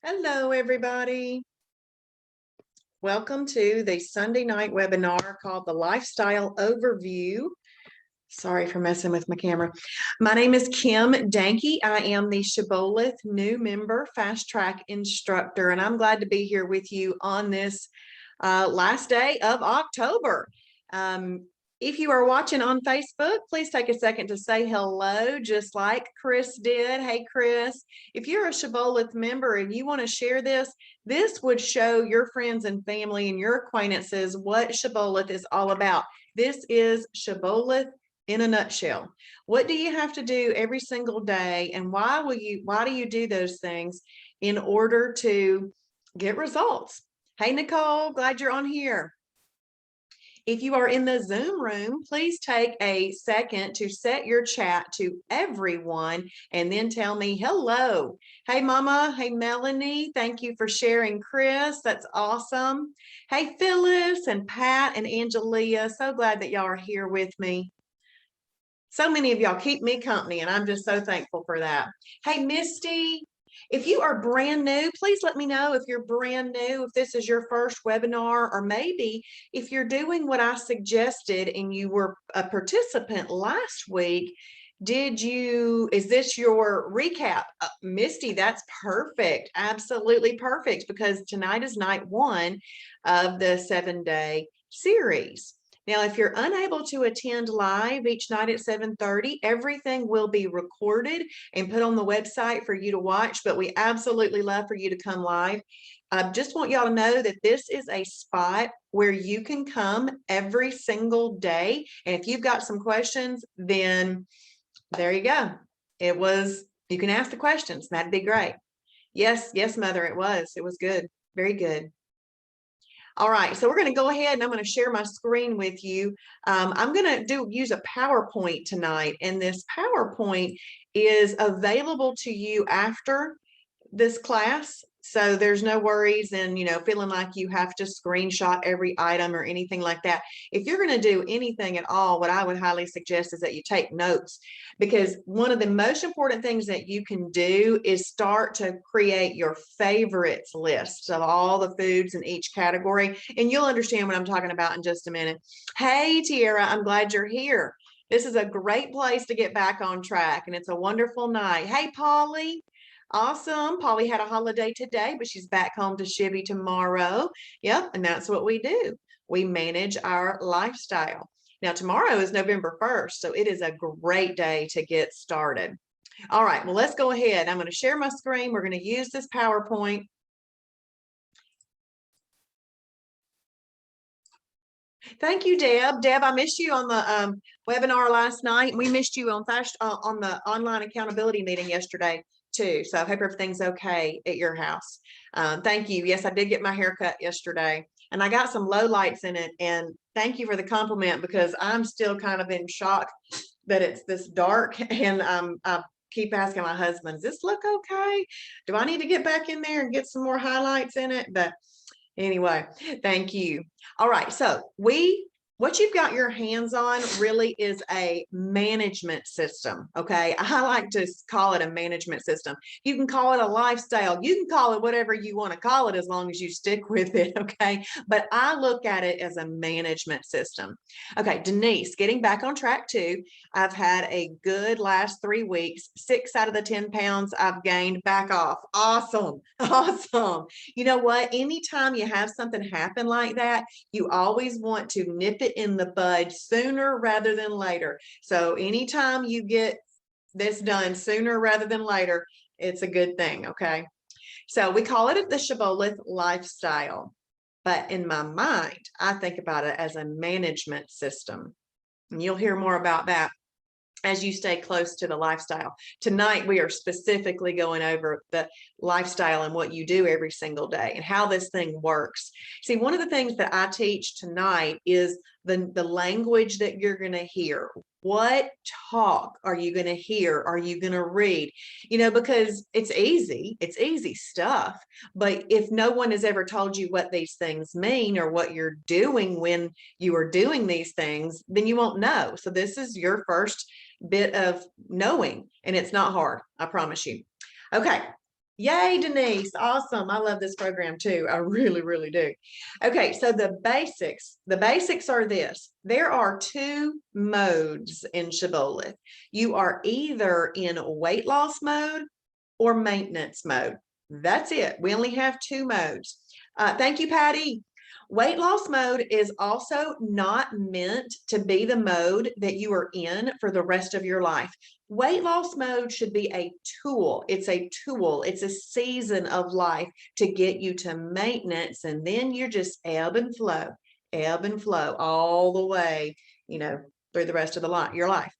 Hello, everybody. Welcome to the Sunday night webinar called the Lifestyle Overview. Sorry for messing with my camera. My name is Kim Dahnke. I am the Shibboleth new member fast track instructor, and I'm glad to be here with you on this last day of October. If you are watching on Facebook, please take a second to say hello, just like Chris did. Hey, Chris. If you're a Shibboleth member and you want to share this, this would show your friends and family and your acquaintances what Shibboleth is all about. This is Shibboleth in a nutshell. What do you have to do every single day, and why do you do those things in order to get results? Hey, Nicole, glad you're on here. If you are in the Zoom room, please take a second to set your chat to everyone and then tell me hello. Hey, Mama. Hey, Melanie. Thank you for sharing, Chris. That's awesome. Hey, Phyllis and Pat and Angelia. So glad that y'all are here with me. So many of y'all keep me company, and I'm just so thankful for that. Hey, Misty. If you are brand new, please let me know if you're brand new, if this is your first webinar, or maybe if you're doing what I suggested and you were a participant last week. Is this your recap? Misty, that's perfect. Absolutely perfect, because tonight is night one of the 7-day series. Now, if you're unable to attend live each night at 7:30, everything will be recorded and put on the website for you to watch, but we absolutely love for you to come live. I just want y'all to know that this is a spot where you can come every single day. And if you've got some questions, then there you go. You can ask the questions. That'd be great. Yes, Mother, it was good. Very good. All right, so we're going to go ahead and I'm going to share my screen with you. I'm going to use a PowerPoint tonight, and this PowerPoint is available to you after this class. So there's no worries and, feeling like you have to screenshot every item or anything like that. If you're going to do anything at all, what I would highly suggest is that you take notes, because one of the most important things that you can do is start to create your favorites list of all the foods in each category. And you'll understand what I'm talking about in just a minute. Hey, Tiara, I'm glad you're here. This is a great place to get back on track, and it's a wonderful night. Hey, Polly. Awesome. Polly had a holiday today, but she's back home to Shibby tomorrow. Yep, and that's what we do. We manage our lifestyle. Now, tomorrow is November 1st, so it is a great day to get started. All right, well, let's go ahead. I'm going to share my screen. We're going to use this PowerPoint. Thank you, Deb. Deb, I missed you on the webinar last night. We missed you on the online accountability meeting yesterday too. So I hope everything's okay at your house. Thank you. Yes, I did get my hair cut yesterday, and I got some low lights in it. And thank you for the compliment, because I'm still kind of in shock that it's this dark. And I keep asking my husband, does this look okay? Do I need to get back in there and get some more highlights in it? But anyway, thank you. All right, so what you've got your hands on really is a management system, okay? I like to call it a management system. You can call it a lifestyle. You can call it whatever you want to call it, as long as you stick with it, okay? But I look at it as a management system. Okay, Denise, getting back on track too. I've had a good last 3 weeks. 6 out of the 10 pounds I've gained back off. Awesome, awesome. You know what? Anytime you have something happen like that, you always want to nip it in the bud sooner rather than later. So anytime you get this done sooner rather than later, it's a good thing, okay? So we call it the Shibboleth lifestyle, but in my mind, I think about it as a management system. And you'll hear more about that as you stay close to the lifestyle. Tonight, we are specifically going over the lifestyle and what you do every single day and how this thing works. See, one of the things that I teach tonight is the language that you're going to hear. What talk are you going to hear? Are you going to read? Because it's easy stuff. But if no one has ever told you what these things mean or what you're doing when you are doing these things, then you won't know. So this is your first bit of knowing, and it's not hard, I promise you. Okay, Yay, Denise. Awesome. I love this program too. I really, really do. Okay, so the basics are this. There are two modes in Shibboleth. You are either in weight loss mode or maintenance mode. That's it. We only have two modes. Thank you, Patty. Weight loss mode is also not meant to be the mode that you are in for the rest of your life. Weight loss mode should be a tool. It's a tool. It's a season of life to get you to maintenance. And then you're just ebb and flow all the way, through the rest of your life.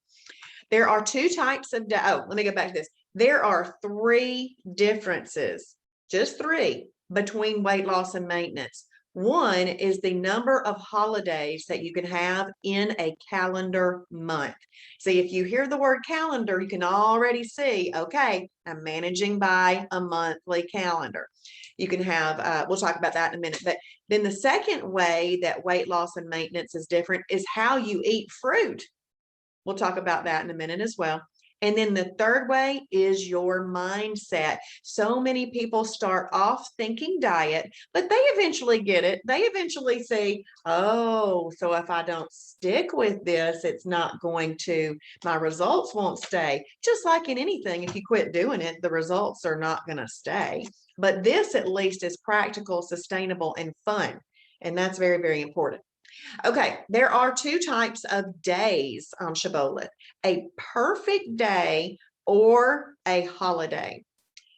There are two types of, let me go back to this. There are three differences, just three, between weight loss and maintenance. One is the number of holidays that you can have in a calendar month. See, if you hear the word calendar, you can already see, okay, I'm managing by a monthly calendar. You can have, we'll talk about that in a minute. But then the second way that weight loss and maintenance is different is how you eat fruit. We'll talk about that in a minute as well. And then the third way is your mindset. So many people start off thinking diet, but they eventually get it. They eventually see, oh, so if I don't stick with this, it's not going to, my results won't stay. Just like in anything, if you quit doing it, the results are not going to stay. But this at least is practical, sustainable, and fun. And that's very, very important. Okay, there are two types of days on Shibboleth, a perfect day or a holiday.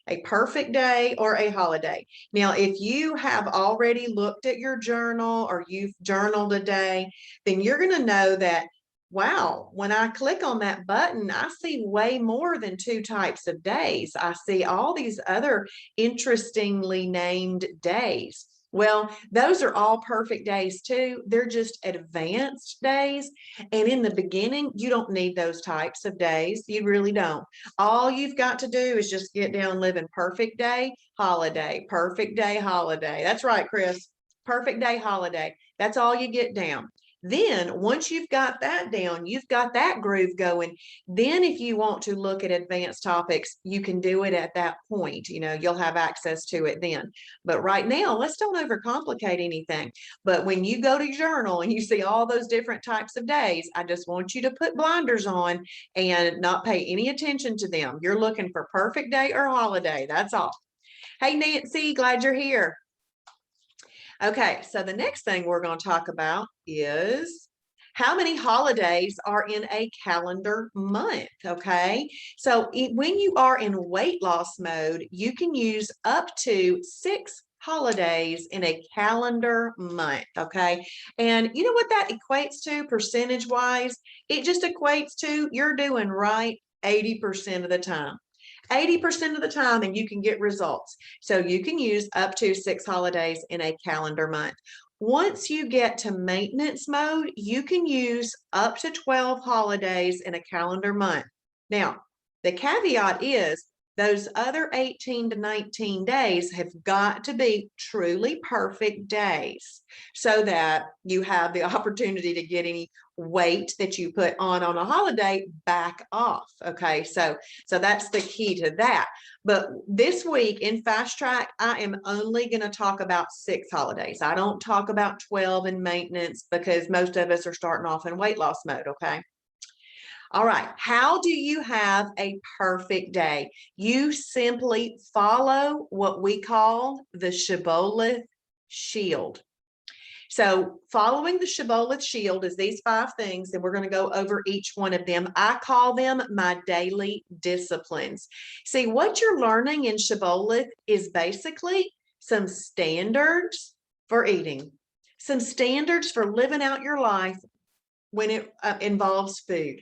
A perfect day or a holiday. Now, if you have already looked at your journal or you've journaled a day, then you're going to know that, wow, when I click on that button, I see way more than two types of days. I see all these other interestingly named days. Well, those are all perfect days too. They're just advanced days. And in the beginning, you don't need those types of days. You really don't. All you've got to do is just get down living perfect day, holiday, perfect day, holiday. That's right, Chris. Perfect day, holiday. That's all you get down. Then once you've got that down, you've got that groove going. Then if you want to look at advanced topics, you can do it at that point. You'll have access to it then. But right now, let's don't overcomplicate anything. But when you go to your journal and you see all those different types of days, I just want you to put blinders on and not pay any attention to them. You're looking for perfect day or holiday. That's all. Hey, Nancy, glad you're here. Okay, so the next thing we're going to talk about is how many holidays are in a calendar month, okay? So when you are in weight loss mode, you can use up to 6 holidays in a calendar month, okay? And you know what that equates to percentage-wise? It just equates to you're doing right 80% of the time. 80% of the time, and you can get results. So you can use up to 6 holidays in a calendar month. Once you get to maintenance mode, you can use up to 12 holidays in a calendar month. Now, the caveat is those other 18 to 19 days have got to be truly perfect days so that you have the opportunity to get any weight that you put on a holiday back off. Okay, so that's the key to that. But this week in Fast Track, I am only going to talk about 6 holidays. I don't talk about 12 in maintenance because most of us are starting off in weight loss mode. Okay. All right, how do you have a perfect day? You simply follow what we call the Shibboleth shield. So following the Shibboleth shield is these 5 things, and we're going to go over each one of them. I call them my daily disciplines. See, what you're learning in Shibboleth is basically some standards for eating, some standards for living out your life when it involves food.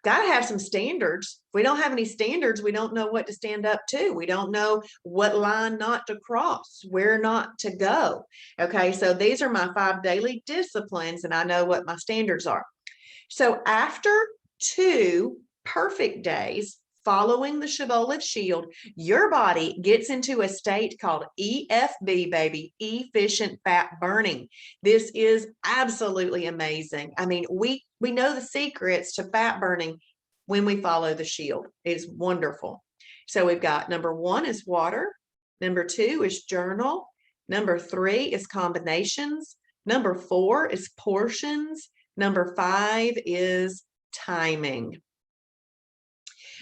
Got to have some standards. If we don't have any standards, we don't know what to stand up to. We don't know what line not to cross, where not to go. Okay, so these are my 5 daily disciplines, and I know what my standards are. So after 2 perfect days following the Shibboleth shield, your body gets into a state called EFB, baby, efficient fat burning. This is absolutely amazing. I mean, we know the secrets to fat burning when we follow the shield. It's wonderful. So we've got number 1 is water. Number 2 is journal. Number 3 is combinations. Number 4 is portions. Number 5 is timing.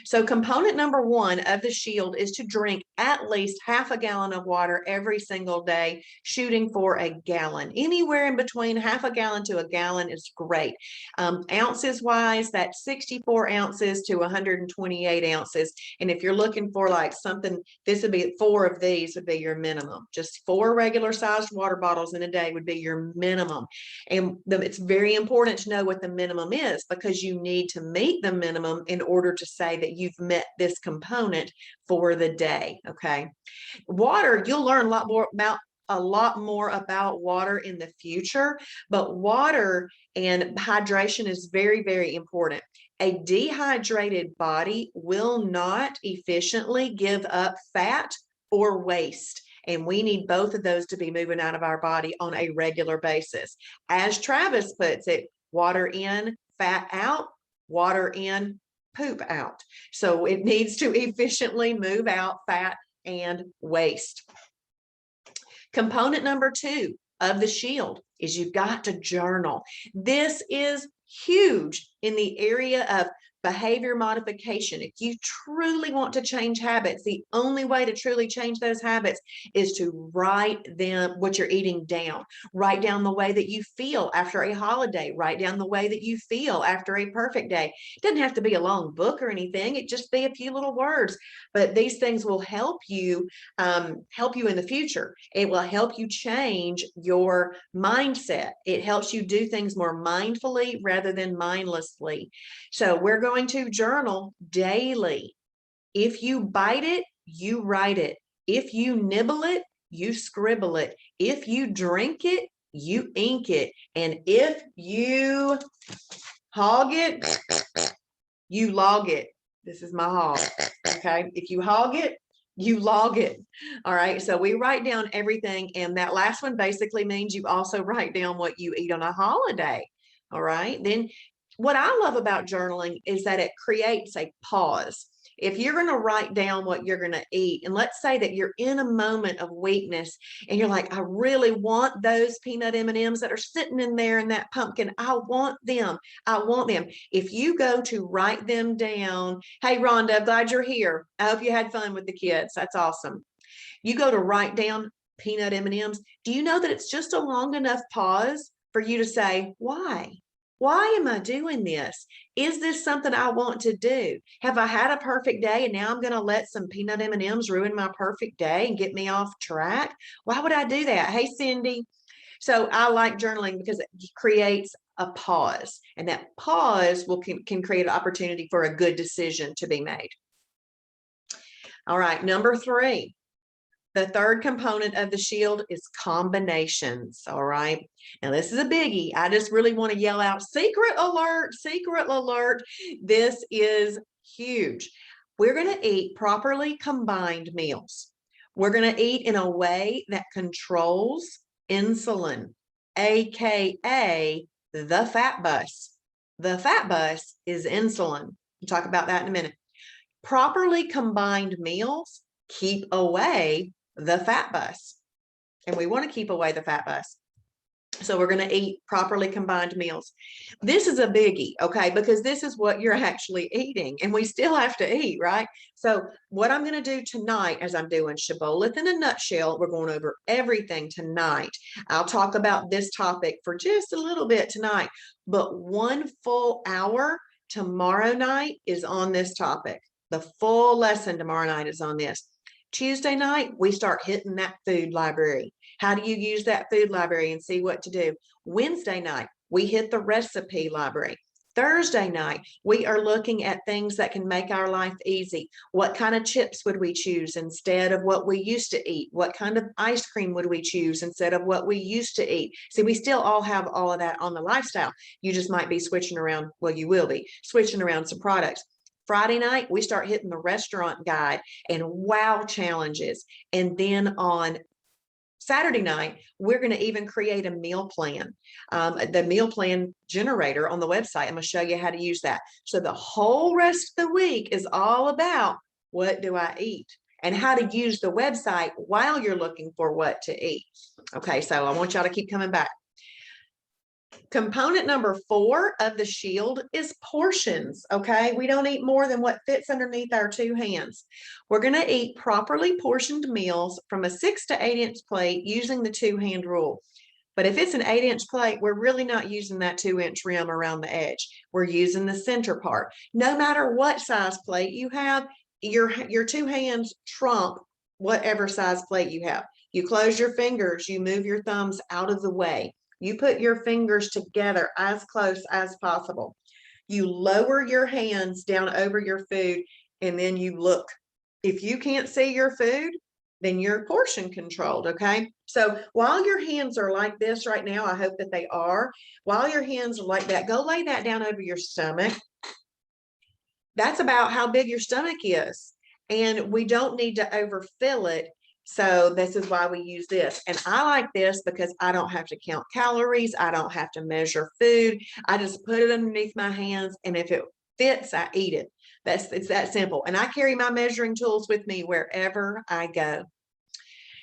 So component number 1 of the shield is to drink at least half a gallon of water every single day, shooting for a gallon. Anywhere in between half a gallon to a gallon is great. Ounces wise, that's 64 ounces to 128 ounces. And if you're looking for like something, this would be 4 of these would be your minimum. Just 4 regular sized water bottles in a day would be your minimum. And it's very important to know what the minimum is, because you need to meet the minimum in order to say that you've met this component for the day. Okay. Water, you'll learn a lot more about water in the future, but water and hydration is very, very important. A dehydrated body will not efficiently give up fat or waste. And we need both of those to be moving out of our body on a regular basis. As Travis puts it, water in, fat out, water in, poop out. So it needs to efficiently move out fat and waste. Component number 2 of the shield is you've got to journal. This is huge in the area of behavior modification. If you truly want to change habits, the only way to truly change those habits is to write them, what you're eating down. Write down the way that you feel after a holiday. Write down the way that you feel after a perfect day. It doesn't have to be a long book or anything. It just be a few little words, but these things will help you in the future. It will help you change your mindset. It helps you do things more mindfully rather than mindlessly. So we're going to journal daily. If you bite it, you write it. If you nibble it, you scribble it. If you drink it, you ink it. And if you hog it, you log it. This is my hog. Okay. If you hog it, you log it. All right. So we write down everything. And that last one basically means you also write down what you eat on a holiday. All right. Then what I love about journaling is that it creates a pause. If you're going to write down what you're going to eat, and let's say that you're in a moment of weakness and you're like, I really want those peanut M&Ms that are sitting in there in that pumpkin. I want them. I want them. If you go to write them down, hey, Rhonda, glad you're here. I hope you had fun with the kids. That's awesome. You go to write down peanut M&Ms. Do you know that it's just a long enough pause for you to say, why? Why am I doing this? Is this something I want to do? Have I had a perfect day and now I'm going to let some peanut M&Ms ruin my perfect day and get me off track? Why would I do that? Hey, Cindy. So I like journaling because it creates a pause, and that pause can create an opportunity for a good decision to be made. All right, number 3. The third component of the shield is combinations. All right. Now, this is a biggie. I just really want to yell out, secret alert, secret alert. This is huge. We're going to eat properly combined meals. We're going to eat in a way that controls insulin, AKA the fat bus. The fat bus is insulin. We'll talk about that in a minute. Properly combined meals keep away the fat bus, and we want to keep away the fat bus. So we're going to eat properly combined meals. This is a biggie, okay, because this is what you're actually eating, and we still have to eat, right? So what I'm going to do tonight, as I'm doing Shibboleth in a nutshell, we're going over everything tonight. I'll talk about this topic for just a little bit tonight, but 1 full hour tomorrow night is on this topic. The full lesson tomorrow night is on this. Tuesday night, we start hitting that food library. How do you use that food library and see what to do? Wednesday night, we hit the recipe library. Thursday night, we are looking at things that can make our life easy. What kind of chips would we choose instead of what we used to eat? What kind of ice cream would we choose instead of what we used to eat? See, we still all have all of that on the lifestyle. You just might be switching around. Well, you will be switching around some products. Friday night, we start hitting the restaurant guide and wow challenges. And then on Saturday night, we're going to even create a meal plan, the meal plan generator on the website. I'm going to show you how to use that. So the whole rest of the week is all about, what do I eat? and how to use the website while you're looking for what to eat. Okay, so I want y'all to keep coming back. Component number 4 of the shield is portions. Okay, we don't eat more than what fits underneath our 2 hands. We're going to eat properly portioned meals from a 6 to 8 inch plate using the 2-hand rule. But if it's an 8-inch plate, we're really not using that 2-inch rim around the edge. We're using the center part. No matter what size plate you have, your 2 hands trump whatever size plate you have. You close your fingers, you move your thumbs out of the way. You put your fingers together as close as possible. You lower your hands down over your food, and then you look. If you can't see your food, then you're portion controlled, okay? So while your hands are like this right now, I hope that they are. While your hands are like that, go lay that down over your stomach. That's about how big your stomach is. And we don't need to overfill it. So this is why we use this. And I like this because I don't have to count calories. I don't have to measure food. I just put it underneath my hands. And if it fits, I eat it. It's that simple. And I carry my measuring tools with me wherever I go.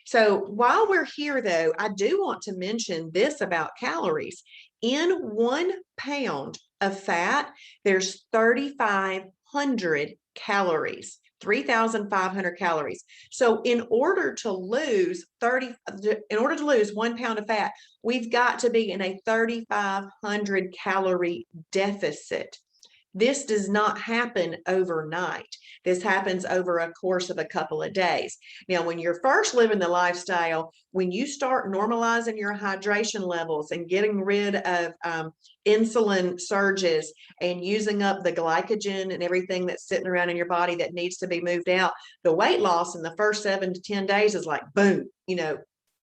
So while we're here, though, I do want to mention this about calories. In 1 pound of fat, there's 3,500 calories. 3,500 calories. So in order to lose 1 pound of fat, we've got to be in a 3,500 calorie deficit. This does not happen overnight. This happens over a course of a couple of days. Now, when you're first living the lifestyle, when you start normalizing your hydration levels and getting rid of insulin surges and using up the glycogen and everything that's sitting around in your body that needs to be moved out, the weight loss in the first 7 to 10 days is like, boom,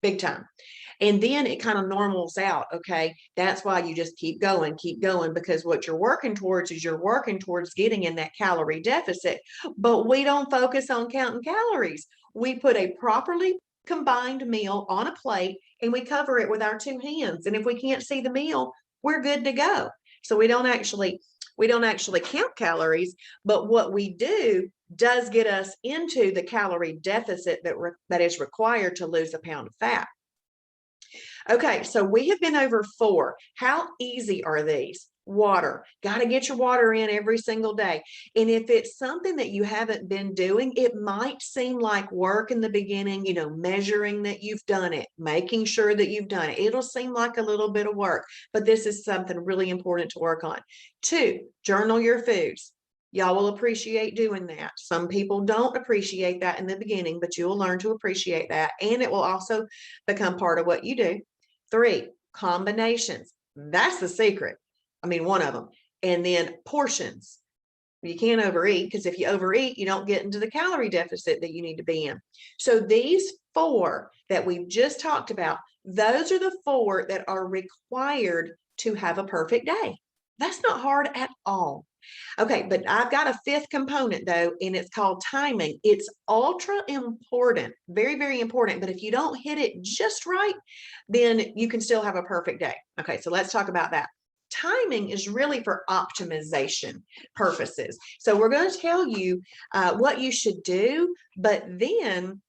big time. And then it kind of normals out. Okay. That's why you just keep going, because what you're working towards is you're working towards getting in that calorie deficit. But we don't focus on counting calories. We put a properly combined meal on a plate and we cover it with our 2 hands. And if we can't see the meal, we're good to go. So we don't actually count calories, but what we do does get us into the calorie deficit that is required to lose a pound of fat. Okay, so we have been over 4. How easy are these? Water. Got to get your water in every single day. And if it's something that you haven't been doing, it might seem like work in the beginning, measuring that you've done it, making sure that you've done it. It'll seem like a little bit of work, but this is something really important to work on. 2, journal your foods. Y'all will appreciate doing that. Some people don't appreciate that in the beginning, but you will learn to appreciate that. And it will also become part of what you do. 3, combinations. That's the secret. One of them. And then portions. You can't overeat, because if you overeat, you don't get into the calorie deficit that you need to be in. So these 4 that we've just talked about, those are the 4 that are required to have a perfect day. That's not hard at all. Okay, but I've got a 5th component though, and it's called timing. It's ultra important, very, very important. But if you don't hit it just right, then you can still have a perfect day. Okay, so let's talk about that. Timing is really for optimization purposes. So we're going to tell you what you should do, but then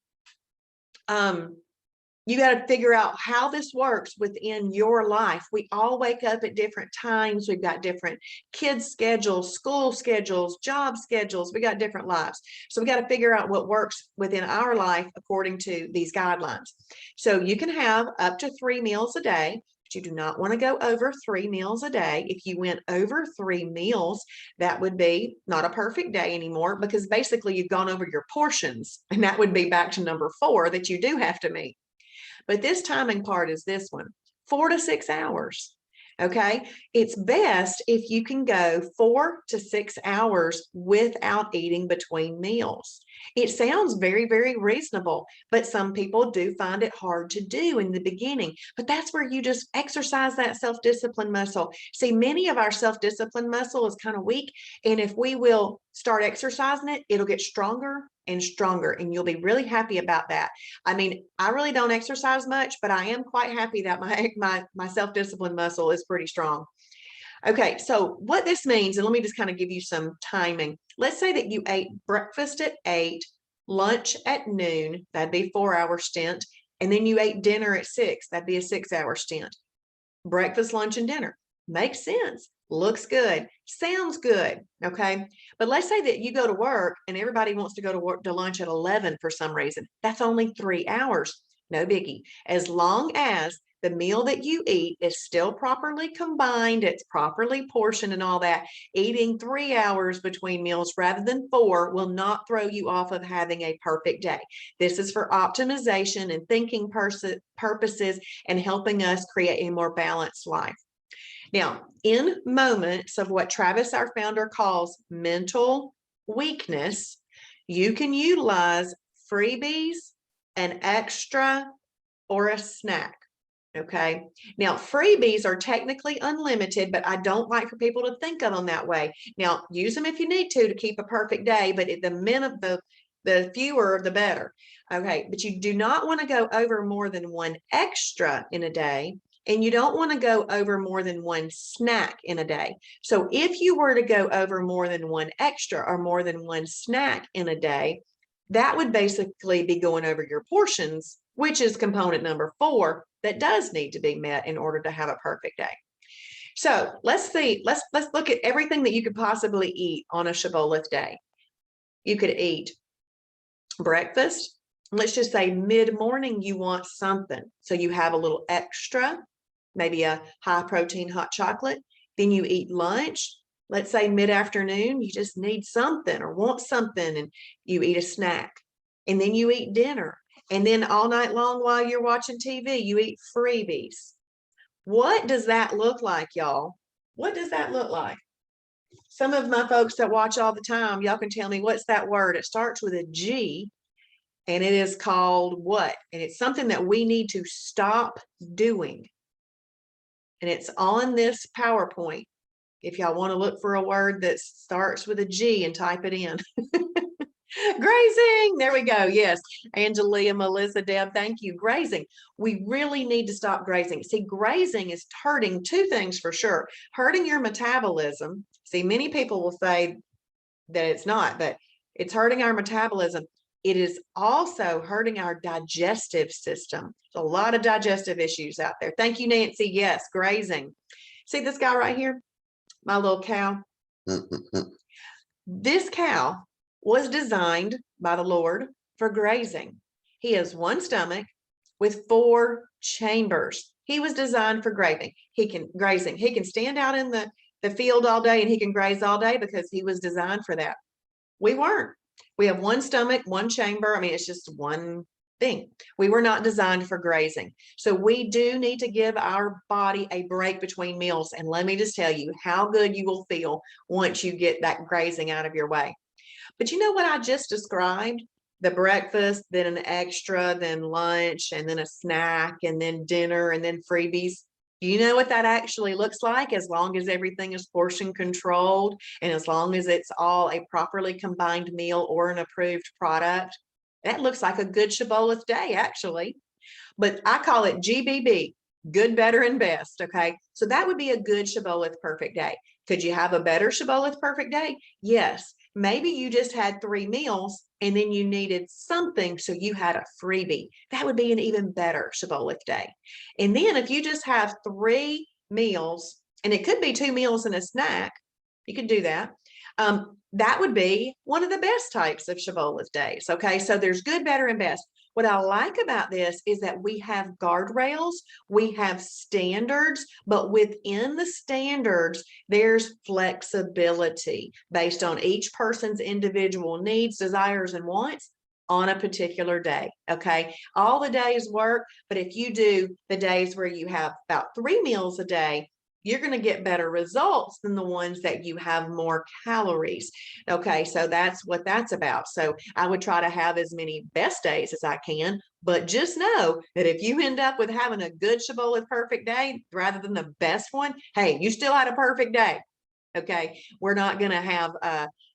you got to figure out how this works within your life. We all wake up at different times. We've got different kids' schedules, school schedules, job schedules. We got different lives. So we got to figure out what works within our life according to these guidelines. So you can have up to 3 meals a day. You do not want to go over 3 meals a day. If you went over 3 meals, that would be not a perfect day anymore, because basically you've gone over your portions, and that would be back to number 4 that you do have to meet. But this timing part is this one, 4 to 6 hours. Okay. It's best if you can go 4 to 6 hours without eating between meals. It sounds very, very reasonable, but some people do find it hard to do in the beginning. But that's where you just exercise that self-discipline muscle. See, many of our self-discipline muscle is kind of weak. And if we will start exercising it, it'll get stronger and stronger, and you'll be really happy about that. I really don't exercise much, but I am quite happy that my self-discipline muscle is pretty strong. Okay, so what this means, and let me just kind of give you some timing. Let's say that you ate breakfast at 8, lunch at noon, that'd be 4-hour stint, and then you ate dinner at 6, that'd be a 6-hour stint. Breakfast, lunch, and dinner. Makes sense. Looks good. Sounds good. Okay. But let's say that you go to work and everybody wants to go to work to lunch at 11 for some reason. That's only 3 hours. No biggie. As long as the meal that you eat is still properly combined, it's properly portioned and all that, eating 3 hours between meals rather than 4 will not throw you off of having a perfect day. This is for optimization and thinking purposes and helping us create a more balanced life. Now, in moments of what Travis, our founder, calls mental weakness, you can utilize freebies, an extra, or a snack. Okay. Now, freebies are technically unlimited, but I don't like for people to think of them that way. Now, use them if you need to keep a perfect day, but the fewer, the better. Okay. But you do not want to go over more than one extra in a day. And you don't want to go over more than one snack in a day. So if you were to go over more than one extra or more than one snack in a day, that would basically be going over your portions, which is component number 4 that does need to be met in order to have a perfect day. So let's see, let's look at everything that you could possibly eat on a Shibboleth day. You could eat breakfast. Let's just say mid-morning you want something. So you have a little extra, maybe a high protein hot chocolate. Then you eat lunch. Let's say mid-afternoon, you just need something or want something and you eat a snack. And then you eat dinner. And then all night long while you're watching TV, you eat freebies. What does that look like, y'all? What does that look like? Some of my folks that watch all the time, y'all can tell me, what's that word? It starts with a G. And it is called what? And it's something that we need to stop doing. And it's on this PowerPoint. If y'all want to look for a word that starts with a G and type it in. Grazing. There we go. Yes. Angelia, Melissa, Deb, thank you. Grazing. We really need to stop grazing. See, grazing is hurting 2 things for sure. Hurting your metabolism. See, many people will say that it's not, but it's hurting our metabolism. It is also hurting our digestive system. There's a lot of digestive issues out there. Thank you, Nancy. Yes, grazing. See this guy right here? My little cow. This cow was designed by the Lord for grazing. He has 1 stomach with 4 chambers. He was designed for grazing. He can stand out in the field all day and he can graze all day because he was designed for that. We weren't. We have 1 stomach, 1 chamber. I mean, it's just one thing. We were not designed for grazing. So we do need to give our body a break between meals. And let me just tell you how good you will feel once you get that grazing out of your way. But you know what I just described? The breakfast, then an extra, then lunch, and then a snack, and then dinner, and then freebies. You know what that actually looks like, as long as everything is portion controlled and as long as it's all a properly combined meal or an approved product? That looks like a good Shibboleth day, actually. But I call it GBB, good, better, and best. Okay. So that would be a good Shibboleth perfect day. Could you have a better Shibboleth perfect day? Yes. Maybe you just had 3 meals and then you needed something, so you had a freebie. That would be an even better Shibboleth day. And then if you just have 3 meals, and it could be 2 meals and a snack, you could do that. That would be one of the best types of Shibboleth days. Okay, so there's good, better, and best. What I like about this is that we have guardrails, we have standards, but within the standards, there's flexibility based on each person's individual needs, desires, and wants on a particular day. Okay, all the days work, but if you do the days where you have about 3 meals a day, you're going to get better results than the ones that you have more calories. Okay, so that's what that's about. So I would try to have as many best days as I can, but just know that if you end up with having a good Shibboleth perfect day rather than the best one, hey, you still had a perfect day. Okay, we're not going to have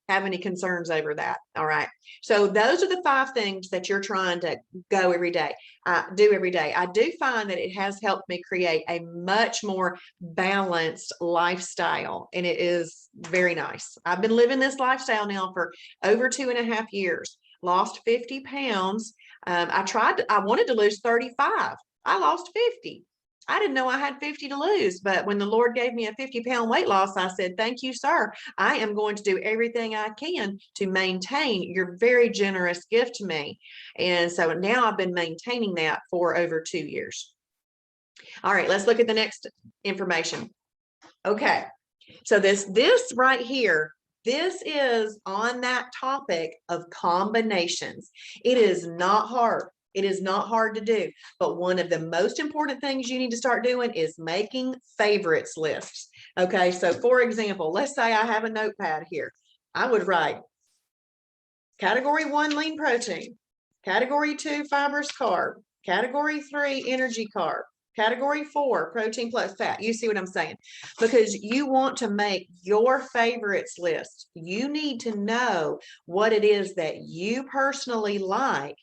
any concerns over that. All right. So those are the 5 things that you're trying to do every day. I do find that it has helped me create a much more balanced lifestyle, and it is very nice. I've been living this lifestyle now for over 2.5 years. lost 50 pounds. I wanted to lose 35. I lost 50. I didn't know I had 50 to lose, but when the Lord gave me a 50-pound weight loss, I said, thank you, sir. I am going to do everything I can to maintain your very generous gift to me. And so now I've been maintaining that for over 2 years. All right, let's look at the next information. Okay, so this right here, this is on that topic of combinations. It is not hard. It is not hard to do, but one of the most important things you need to start doing is making favorites lists. Okay, so for example, let's say I have a notepad here. I would write category 1, lean protein, category 2, fibrous carb, category 3, energy carb, category 4, protein plus fat. You see what I'm saying? Because you want to make your favorites list. You need to know what it is that you personally like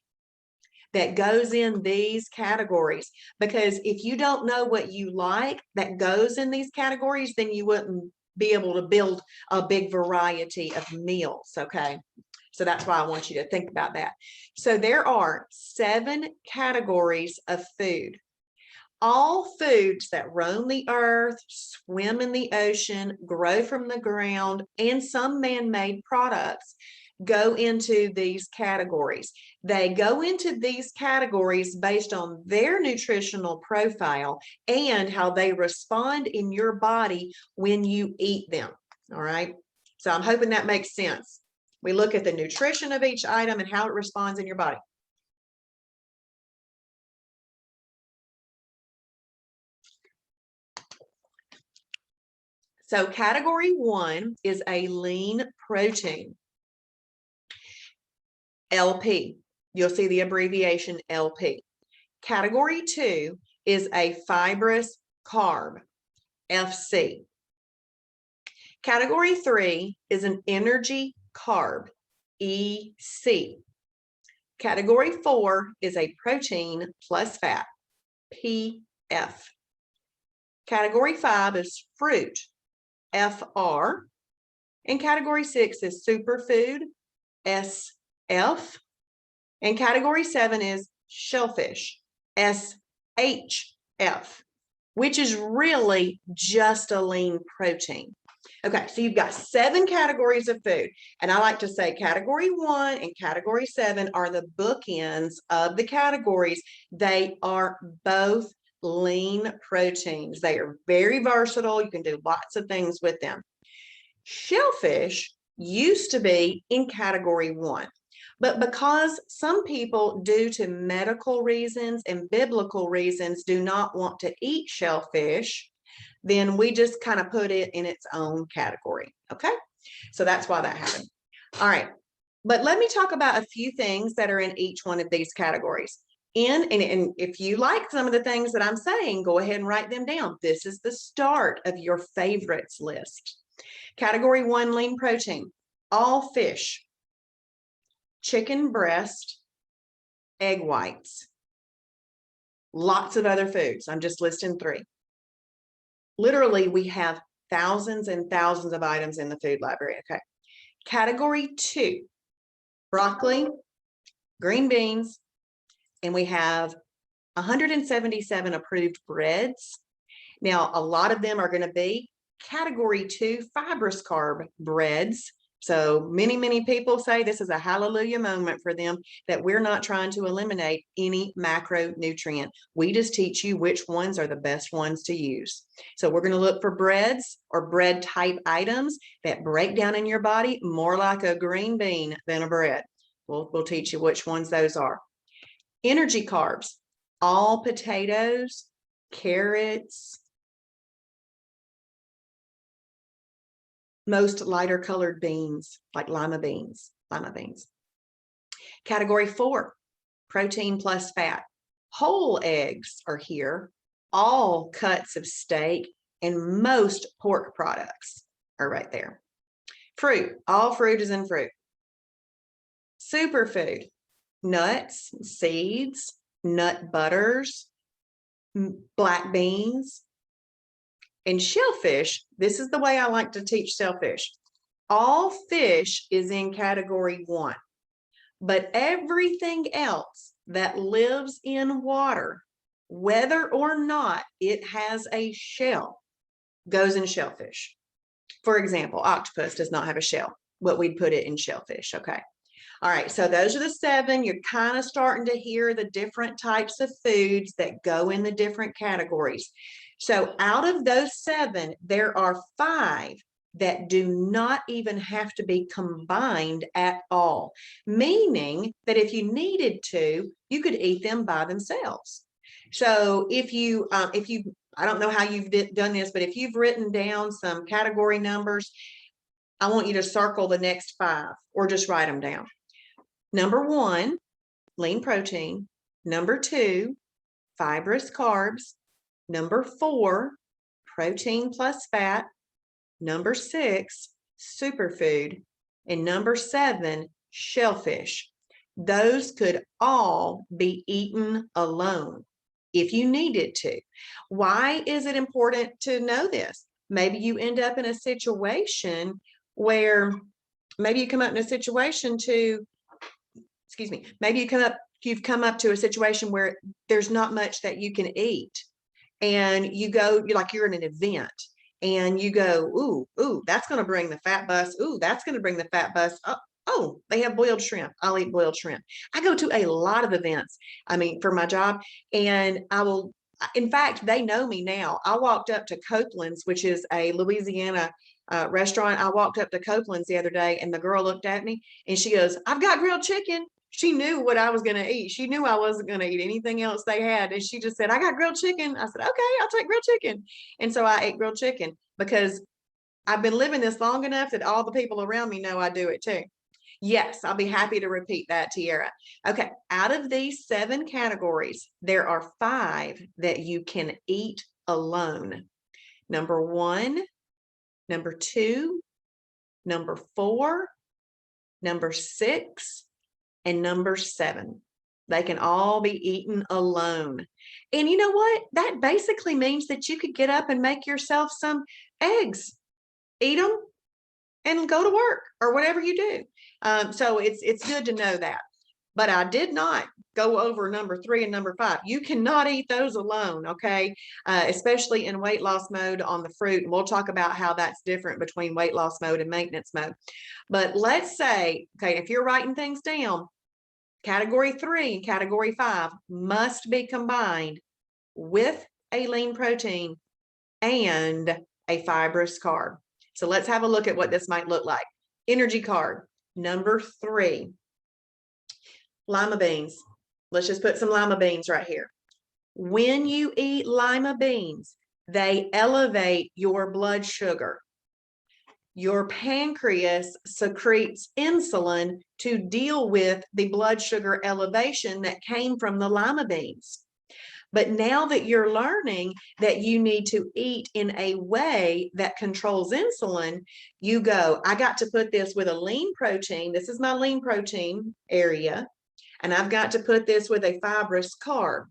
that goes in these categories. Because if you don't know what you like that goes in these categories, then you wouldn't be able to build a big variety of meals. Okay. So that's why I want you to think about that. So there are 7 categories of food. All foods that roam the earth, swim in the ocean, grow from the ground, and some man-made products go into these categories. They go into these categories based on their nutritional profile and how they respond in your body when you eat them. All right. So I'm hoping that makes sense. We look at the nutrition of each item and how it responds in your body. So category 1 is a lean protein. LP. You'll see the abbreviation LP. Category 2 is a fibrous carb, FC. Category 3 is an energy carb, EC. Category 4 is a protein plus fat, PF. Category 5 is fruit, FR. And category 6 is superfood, SF. And category 7 is shellfish, SHF, which is really just a lean protein. Okay, so you've got 7 categories of food. And I like to say category 1 and category 7 are the bookends of the categories. They are both lean proteins. They are very versatile. You can do lots of things with them. Shellfish used to be in category 1. But because some people, due to medical reasons and biblical reasons, do not want to eat shellfish, then we just kind of put it in its own category. Okay, so that's why that happened. All right, but let me talk about a few things that are in each one of these categories. And if you like some of the things that I'm saying, go ahead and write them down. This is the start of your favorites list. Category 1, lean protein, all fish, chicken breast, egg whites, lots of other foods. I'm just listing 3. Literally, we have thousands and thousands of items in the food library. Okay. Category 2, broccoli, green beans, and we have 177 approved breads. Now, a lot of them are going to be category 2 fibrous carb breads. So many people say this is a hallelujah moment for them, that we're not trying to eliminate any macronutrient. We just teach you which ones are the best ones to use. So we're going to look for breads or bread type items that break down in your body more like a green bean than a bread. We'll teach you which ones those are. Energy carbs, all potatoes, carrots, most lighter colored beans like lima beans. Category 4, protein plus fat. Whole eggs are here, all cuts of steak, and most pork products are right there. Fruit, all fruit is in fruit. Superfood, nuts, seeds, nut butters, black beans. And shellfish, this is the way I like to teach shellfish. All fish is in category 1, But everything else that lives in water, whether or not it has a shell, goes in shellfish. For example, octopus does not have a shell, but we'd put it in shellfish. Okay. All right. So those are the 7. You're kind of starting to hear the different types of foods that go in the different categories. So out of those 7, there are 5 that do not even have to be combined at all, meaning that if you needed to, you could eat them by themselves. So if you, I don't know how you've done this, but if you've written down some category numbers, I want you to circle the next 5 or just write them down. Number 1, lean protein. Number 2, fibrous carbs. Number 4, protein plus fat. Number 6, superfood. And number 7, shellfish. Those could all be eaten alone if you needed to. Why is it important to know this? Maybe you end up in a situation where maybe you come up in a situation to, maybe you've come up to a situation where there's not much that you can eat. And you're in an event and you go, ooh, that's going to bring the fat bus. Ooh, that's going to bring the fat bus. Oh, they have boiled shrimp. I'll eat boiled shrimp. I go to a lot of events, for my job, and in fact, they know me now. I walked up to Copeland's, which is a Louisiana restaurant. I walked up to Copeland's the other day and the girl looked at me and she goes, "I've got grilled chicken." She knew what I was going to eat. She knew I wasn't going to eat anything else they had. And she just said, "I got grilled chicken." I said, "Okay, I'll take grilled chicken." And so I ate grilled chicken because I've been living this long enough that all the people around me know I do it too. Yes, I'll be happy to repeat that, Tiara. Okay, out of these 7 categories, there are 5 that you can eat alone. Number 1, number 2, number 4, number 6, and number 7. They can all be eaten alone. And you know what? That basically means that you could get up and make yourself some eggs, eat them, and go to work or whatever you do. So it's good to know that. But I did not go over number 3 and number 5. You cannot eat those alone, okay? Especially in weight loss mode on the fruit. And we'll talk about how that's different between weight loss mode and maintenance mode. But let's say, okay, if you're writing things down, category 3 and category 5 must be combined with a lean protein and a fibrous carb. So let's have a look at what this might look like. Energy carb, number 3, lima beans. Let's just put some lima beans right here. When you eat lima beans, they elevate your blood sugar. Your pancreas secretes insulin to deal with the blood sugar elevation that came from the lima beans. But now that you're learning that you need to eat in a way that controls insulin, you go, I got to put this with a lean protein. This is my lean protein area. And I've got to put this with a fibrous carb.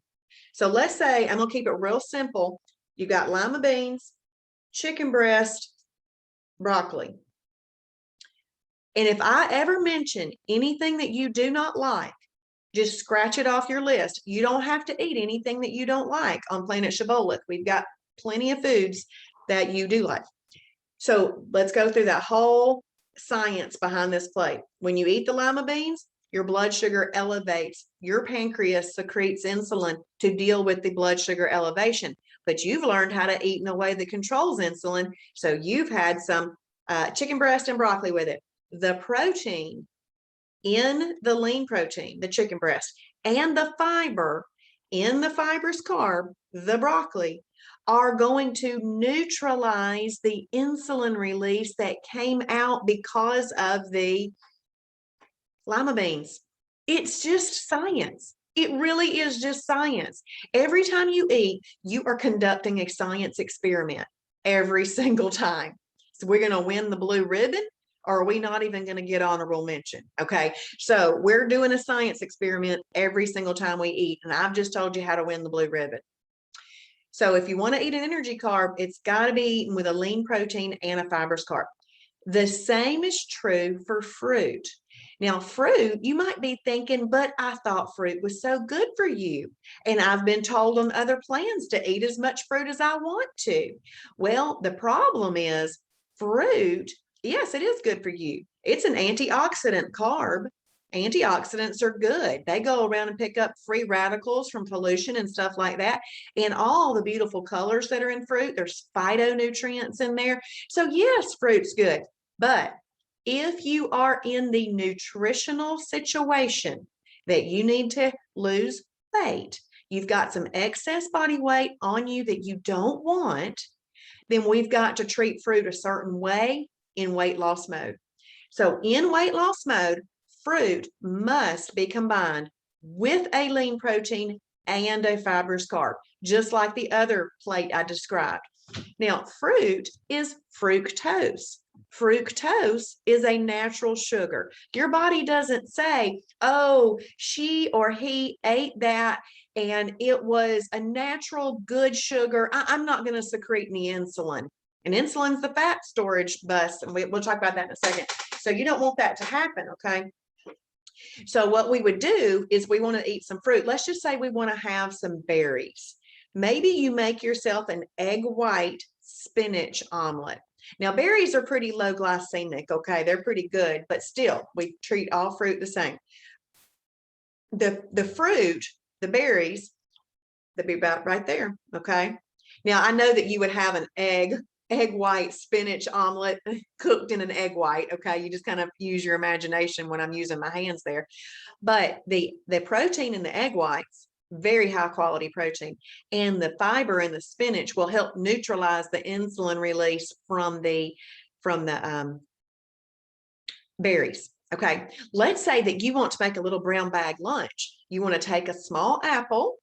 So let's say, I'm going to keep it real simple. You got lima beans, chicken breast, broccoli. And if I ever mention anything that you do not like, just scratch it off your list. You don't have to eat anything that you don't like on Planet Shibboleth. We've got plenty of foods that you do like. So let's go through that whole science behind this plate. When you eat the lima beans, your blood sugar elevates. Your pancreas secretes insulin to deal with the blood sugar elevation. But you've learned how to eat in a way that controls insulin. So you've had some chicken breast and broccoli with it. The protein in the lean protein, the chicken breast, and the fiber in the fibrous carb, the broccoli, are going to neutralize the insulin release that came out because of the lima beans. It's just science. It really is just science. Every time you eat, you are conducting a science experiment every single time. So we're going to win the blue ribbon, or are we not even going to get honorable mention? Okay, so we're doing a science experiment every single time we eat, and I've just told you how to win the blue ribbon. So if you want to eat an energy carb, it's got to be eaten with a lean protein and a fibrous carb. The same is true for fruit. Now, fruit, you might be thinking, but I thought fruit was so good for you. And I've been told on other plans to eat as much fruit as I want to. Well, the problem is fruit, yes, it is good for you. It's an antioxidant carb. Antioxidants are good. They go around and pick up free radicals from pollution and stuff like that. And all the beautiful colors that are in fruit, there's phytonutrients in there. So yes, fruit's good. But if you are in the nutritional situation that you need to lose weight, you've got some excess body weight on you that you don't want, then we've got to treat fruit a certain way in weight loss mode. So in weight loss mode, fruit must be combined with a lean protein and a fibrous carb, just like the other plate I described. Now, fruit is fructose. Fructose is a natural sugar. Your body doesn't say, oh, she or he ate that and it was a natural good sugar. I'm not going to secrete any insulin. And insulin's the fat storage bus, and we'll talk about that in a second. So you don't want that to happen, okay? So what we would do is we want to eat some fruit. Let's just say we want to have some berries. Maybe you make yourself an egg white spinach omelet. Now, berries are pretty low glycemic, okay? They're pretty good, but still, we treat all fruit the same. The fruit, the berries, they'd be about right there, okay? Now, I know that you would have an egg white spinach omelet cooked in an egg white, okay? You just kind of use your imagination when I'm using my hands there. But the protein in the egg whites, very high quality protein, and the fiber in the spinach will help neutralize the insulin release from the berries. Okay, let's say that you want to make a little brown bag lunch. You want to take a small apple,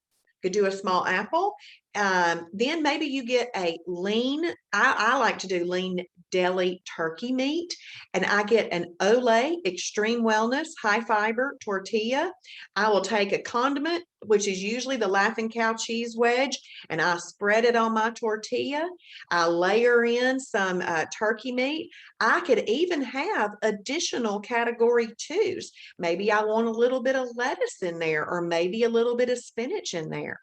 could do a small apple. Then maybe you get a lean, I like to do lean deli turkey meat, and I get an Olay Extreme Wellness high fiber tortilla. I will take a condiment, which is usually the Laughing Cow cheese wedge, and I spread it on my tortilla. I layer in some turkey meat. I could even have additional category twos. Maybe I want a little bit of lettuce in there, or maybe a little bit of spinach in there.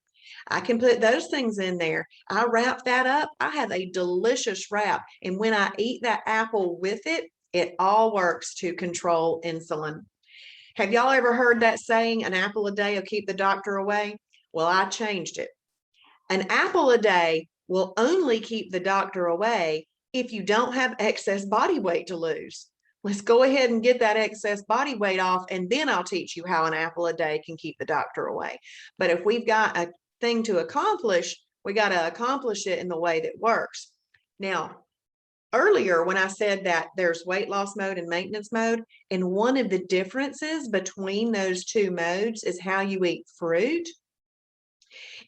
I can put those things in there. I wrap that up. I have a delicious wrap. And when I eat that apple with it, it all works to control insulin. Have y'all ever heard that saying, an apple a day will keep the doctor away? Well, I changed it. An apple a day will only keep the doctor away if you don't have excess body weight to lose. Let's go ahead and get that excess body weight off, and then I'll teach you how an apple a day can keep the doctor away. But if we've got a thing to accomplish, we got to accomplish it in the way that works. Now, earlier when I said that there's weight loss mode and maintenance mode, and one of the differences between those two modes is how you eat fruit.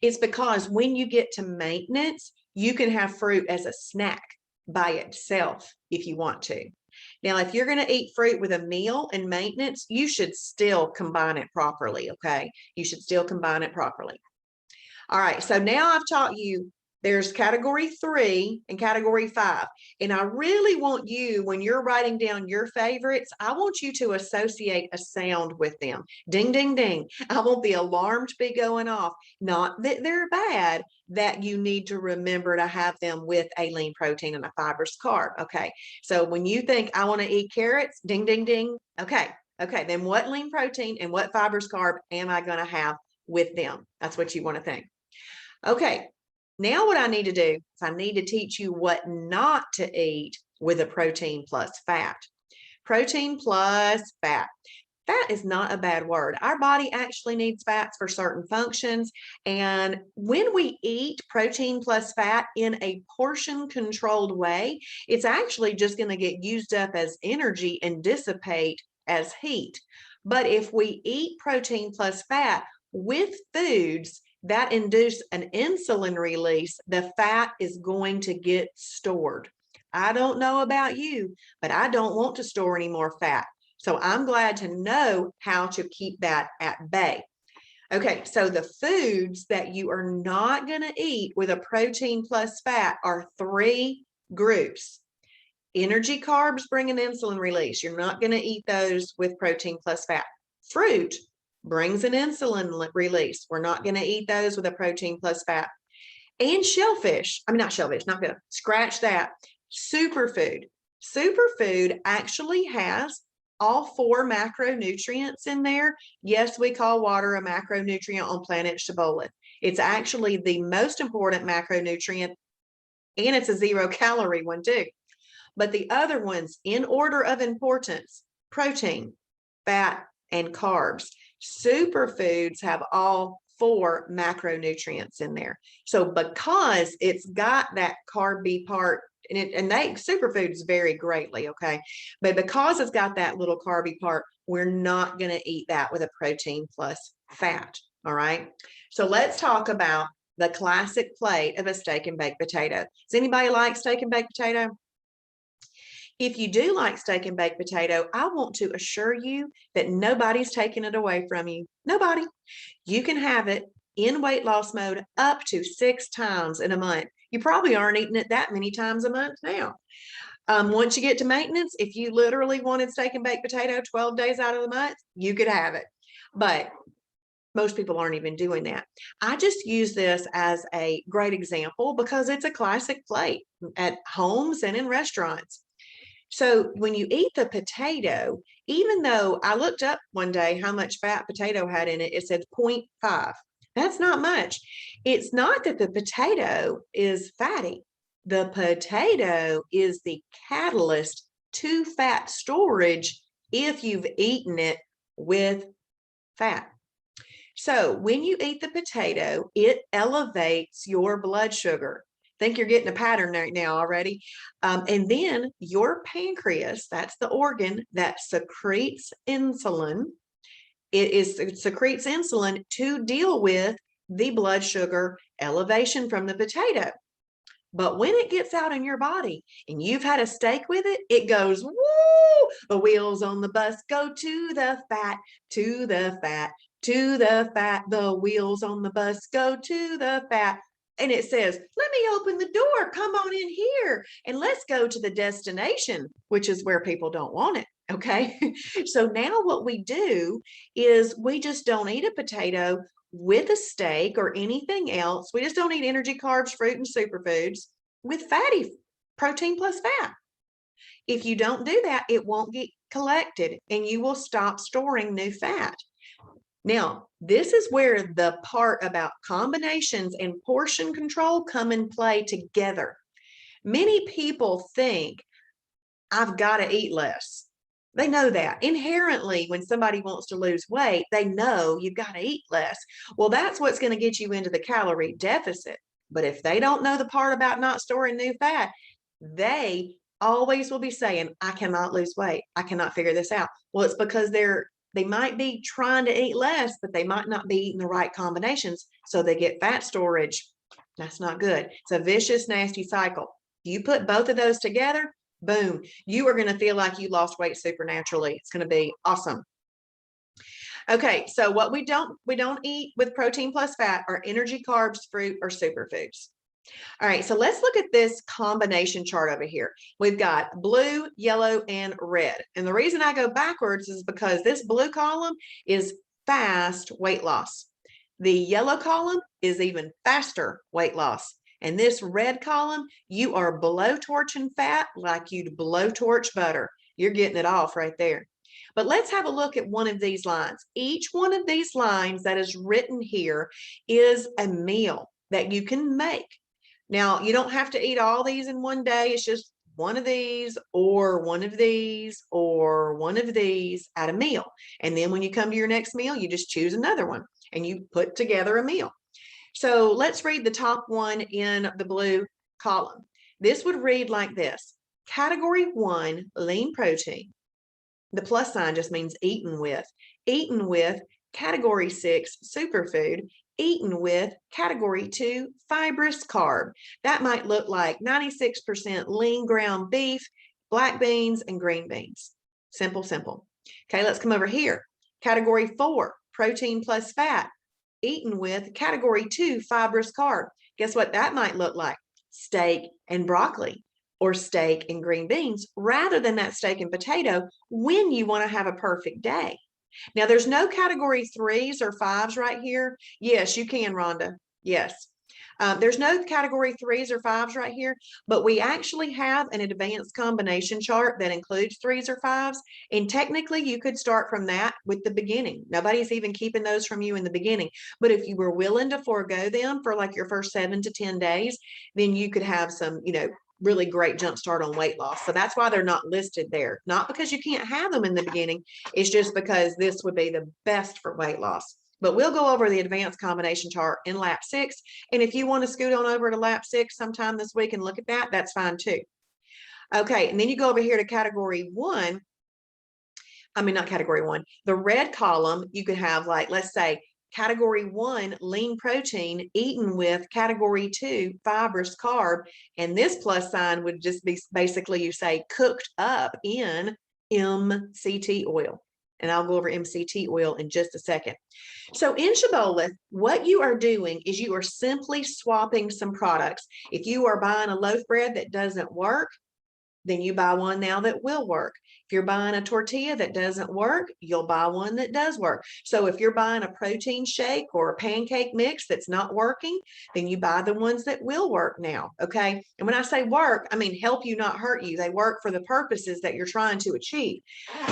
It's because when you get to maintenance, you can have fruit as a snack by itself if you want to. Now, if you're going to eat fruit with a meal in maintenance, you should still combine it properly, okay? You should still combine it properly. All right, so now I've taught you there's category 3 and category 5. And I really want you, when you're writing down your favorites, I want you to associate a sound with them. Ding, ding, ding. I want the alarm to be going off. Not that they're bad, that you need to remember to have them with a lean protein and a fibrous carb. Okay, so when you think I want to eat carrots, ding, ding, ding. Okay, then what lean protein and what fibrous carb am I going to have with them? That's what you want to think. Okay, now what I need to do is I need to teach you what not to eat with a protein plus fat. Protein plus fat. Fat is not a bad word. Our body actually needs fats for certain functions. And when we eat protein plus fat in a portion controlled way, it's actually just going to get used up as energy and dissipate as heat. But if we eat protein plus fat with foods that induce an insulin release, the fat is going to get stored. I don't know about you, but I don't want to store any more fat. So I'm glad to know how to keep that at bay. Okay, so the foods that you are not going to eat with a protein plus fat are 3 groups. Energy carbs bring an insulin release. You're not going to eat those with protein plus fat. Fruit brings an insulin release. We're not going to eat those with a protein plus fat. And shellfish, not shellfish, not good. Scratch that. Superfood. Superfood actually has all 4 macronutrients in there. Yes, we call water a macronutrient on planet Shibboleth. It's actually the most important macronutrient, and it's a 0-calorie one too. But the other ones, in order of importance, protein, fat, and carbs. Superfoods have all 4 macronutrients in there. So because it's got that carby part, and superfoods vary greatly, okay? But because it's got that little carby part, we're not going to eat that with a protein plus fat, all right? So let's talk about the classic plate of a steak and baked potato. Does anybody like steak and baked potato? If you do like steak and baked potato, I want to assure you that nobody's taking it away from you. Nobody. You can have it in weight loss mode up to 6 times in a month. You probably aren't eating it that many times a month now. Once you get to maintenance, if you literally wanted steak and baked potato 12 days out of the month, you could have it. But most people aren't even doing that. I just use this as a great example because it's a classic plate at homes and in restaurants. So when you eat the potato, even though I looked up one day how much fat potato had in it, it said 0.5. That's not much. It's not that the potato is fatty. The potato is the catalyst to fat storage if you've eaten it with fat. So when you eat the potato, it elevates your blood sugar. Think you're getting a pattern right now already. And then your pancreas, that's the organ that secretes insulin. It secretes insulin to deal with the blood sugar elevation from the potato. But when it gets out in your body and you've had a steak with it, it goes, woo, the wheels on the bus go to the fat, to the fat, to the fat. The wheels on the bus go to the fat. And it says, let me open the door. Come on in here and let's go to the destination, which is where people don't want it. Okay. So now what we do is we just don't eat a potato with a steak or anything else. We just don't eat energy, carbs, fruit, and superfoods with fatty protein plus fat. If you don't do that, it won't get collected and you will stop storing new fat. Now, this is where the part about combinations and portion control come in play together. Many people think, I've got to eat less. They know that. Inherently, when somebody wants to lose weight, they know you've got to eat less. Well, that's what's going to get you into the calorie deficit. But if they don't know the part about not storing new fat, they always will be saying, I cannot lose weight. I cannot figure this out. Well, it's because they might be trying to eat less, but they might not be eating the right combinations. So they get fat storage. That's not good. It's a vicious, nasty cycle. You put both of those together, boom, you are going to feel like you lost weight supernaturally. It's going to be awesome. Okay, so what we don't eat with protein plus fat are energy, carbs, fruit, or superfoods. All right, so let's look at this combination chart over here. We've got blue, yellow, and red. And the reason I go backwards is because this blue column is fast weight loss. The yellow column is even faster weight loss. And this red column, you are blowtorching fat like you'd blowtorch butter. You're getting it off right there. But let's have a look at one of these lines. Each one of these lines that is written here is a meal that you can make. Now, you don't have to eat all these in one day. It's just one of these or one of these or one of these at a meal. And then when you come to your next meal, you just choose another one and you put together a meal. So let's read the top one in the blue column. This would read like this. Category 1, lean protein. The plus sign just means eaten with. Eaten with category 6, superfood. Eaten with category 2, fibrous carb. That might look like 96% lean ground beef, black beans, and green beans. Simple, simple. Okay, let's come over here. Category 4, protein plus fat. Eaten with category 2, fibrous carb. Guess what that might look like? Steak and broccoli. or steak and green beans rather than that steak and potato when you want to have a perfect day. Now, there's no category 3s or 5s right here. Yes, you can, Rhonda. Yes. There's no category 3s or 5s right here, but we actually have an advanced combination chart that includes 3s or 5s. And technically, you could start from that with the beginning. Nobody's even keeping those from you in the beginning. But if you were willing to forego them for like your first 7 to 10 days, then you could have some, really great jump start on weight loss. So that's why they're not listed there. Not because you can't have them in the beginning. It's just because this would be the best for weight loss. But we'll go over the advanced combination chart in lap 6. And if you want to scoot on over to lap 6 sometime this week and look at that, that's fine too. Okay, and then you go over here to category 1. I mean, not category 1. The red column, you could have like, let's say, category 1 lean protein eaten with category 2 fibrous carb. And this plus sign would just be basically, you say, cooked up in MCT oil. And I'll go over MCT oil in just a second. So in Shibboleth, what you are doing is you are simply swapping some products. If you are buying a loaf bread that doesn't work, then you buy one now that will work. If you're buying a tortilla that doesn't work, you'll buy one that does work. So if you're buying a protein shake or a pancake mix that's not working, then you buy the ones that will work now, okay? And when I say work, I mean help you, not hurt you. They work for the purposes that you're trying to achieve.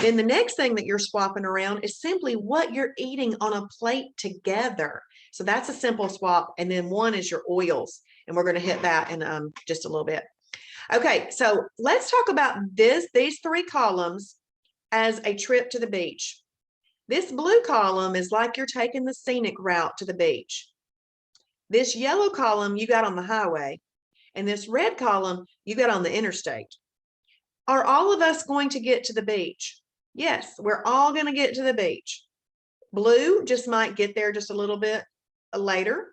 Then the next thing that you're swapping around is simply what you're eating on a plate together. So that's a simple swap. And then one is your oils. And we're going to hit that in just a little bit. Okay, so let's talk about these 3 columns as a trip to the beach. This blue column is like you're taking the scenic route to the beach. This yellow column you got on the highway, and this red column you got on the interstate. Are all of us going to get to the beach? Yes, we're all going to get to the beach. Blue just might get there just a little bit later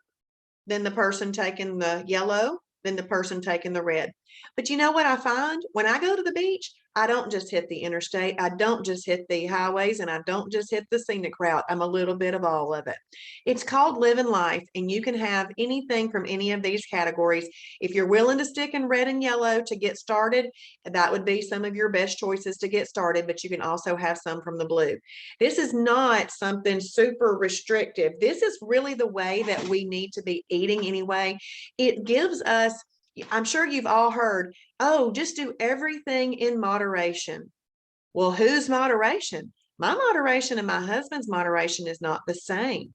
than the person taking the yellow, than the person taking the red. But you know what I find? When I go to the beach, I don't just hit the interstate. I don't just hit the highways, and I don't just hit the scenic route. I'm a little bit of all of it. It's called living life, and you can have anything from any of these categories. If you're willing to stick in red and yellow to get started, that would be some of your best choices to get started, but you can also have some from the blue. This is not something super restrictive. This is really the way that we need to be eating anyway. It gives us, I'm sure you've all heard, oh, just do everything in moderation. Well, whose moderation? My moderation and my husband's moderation is not the same.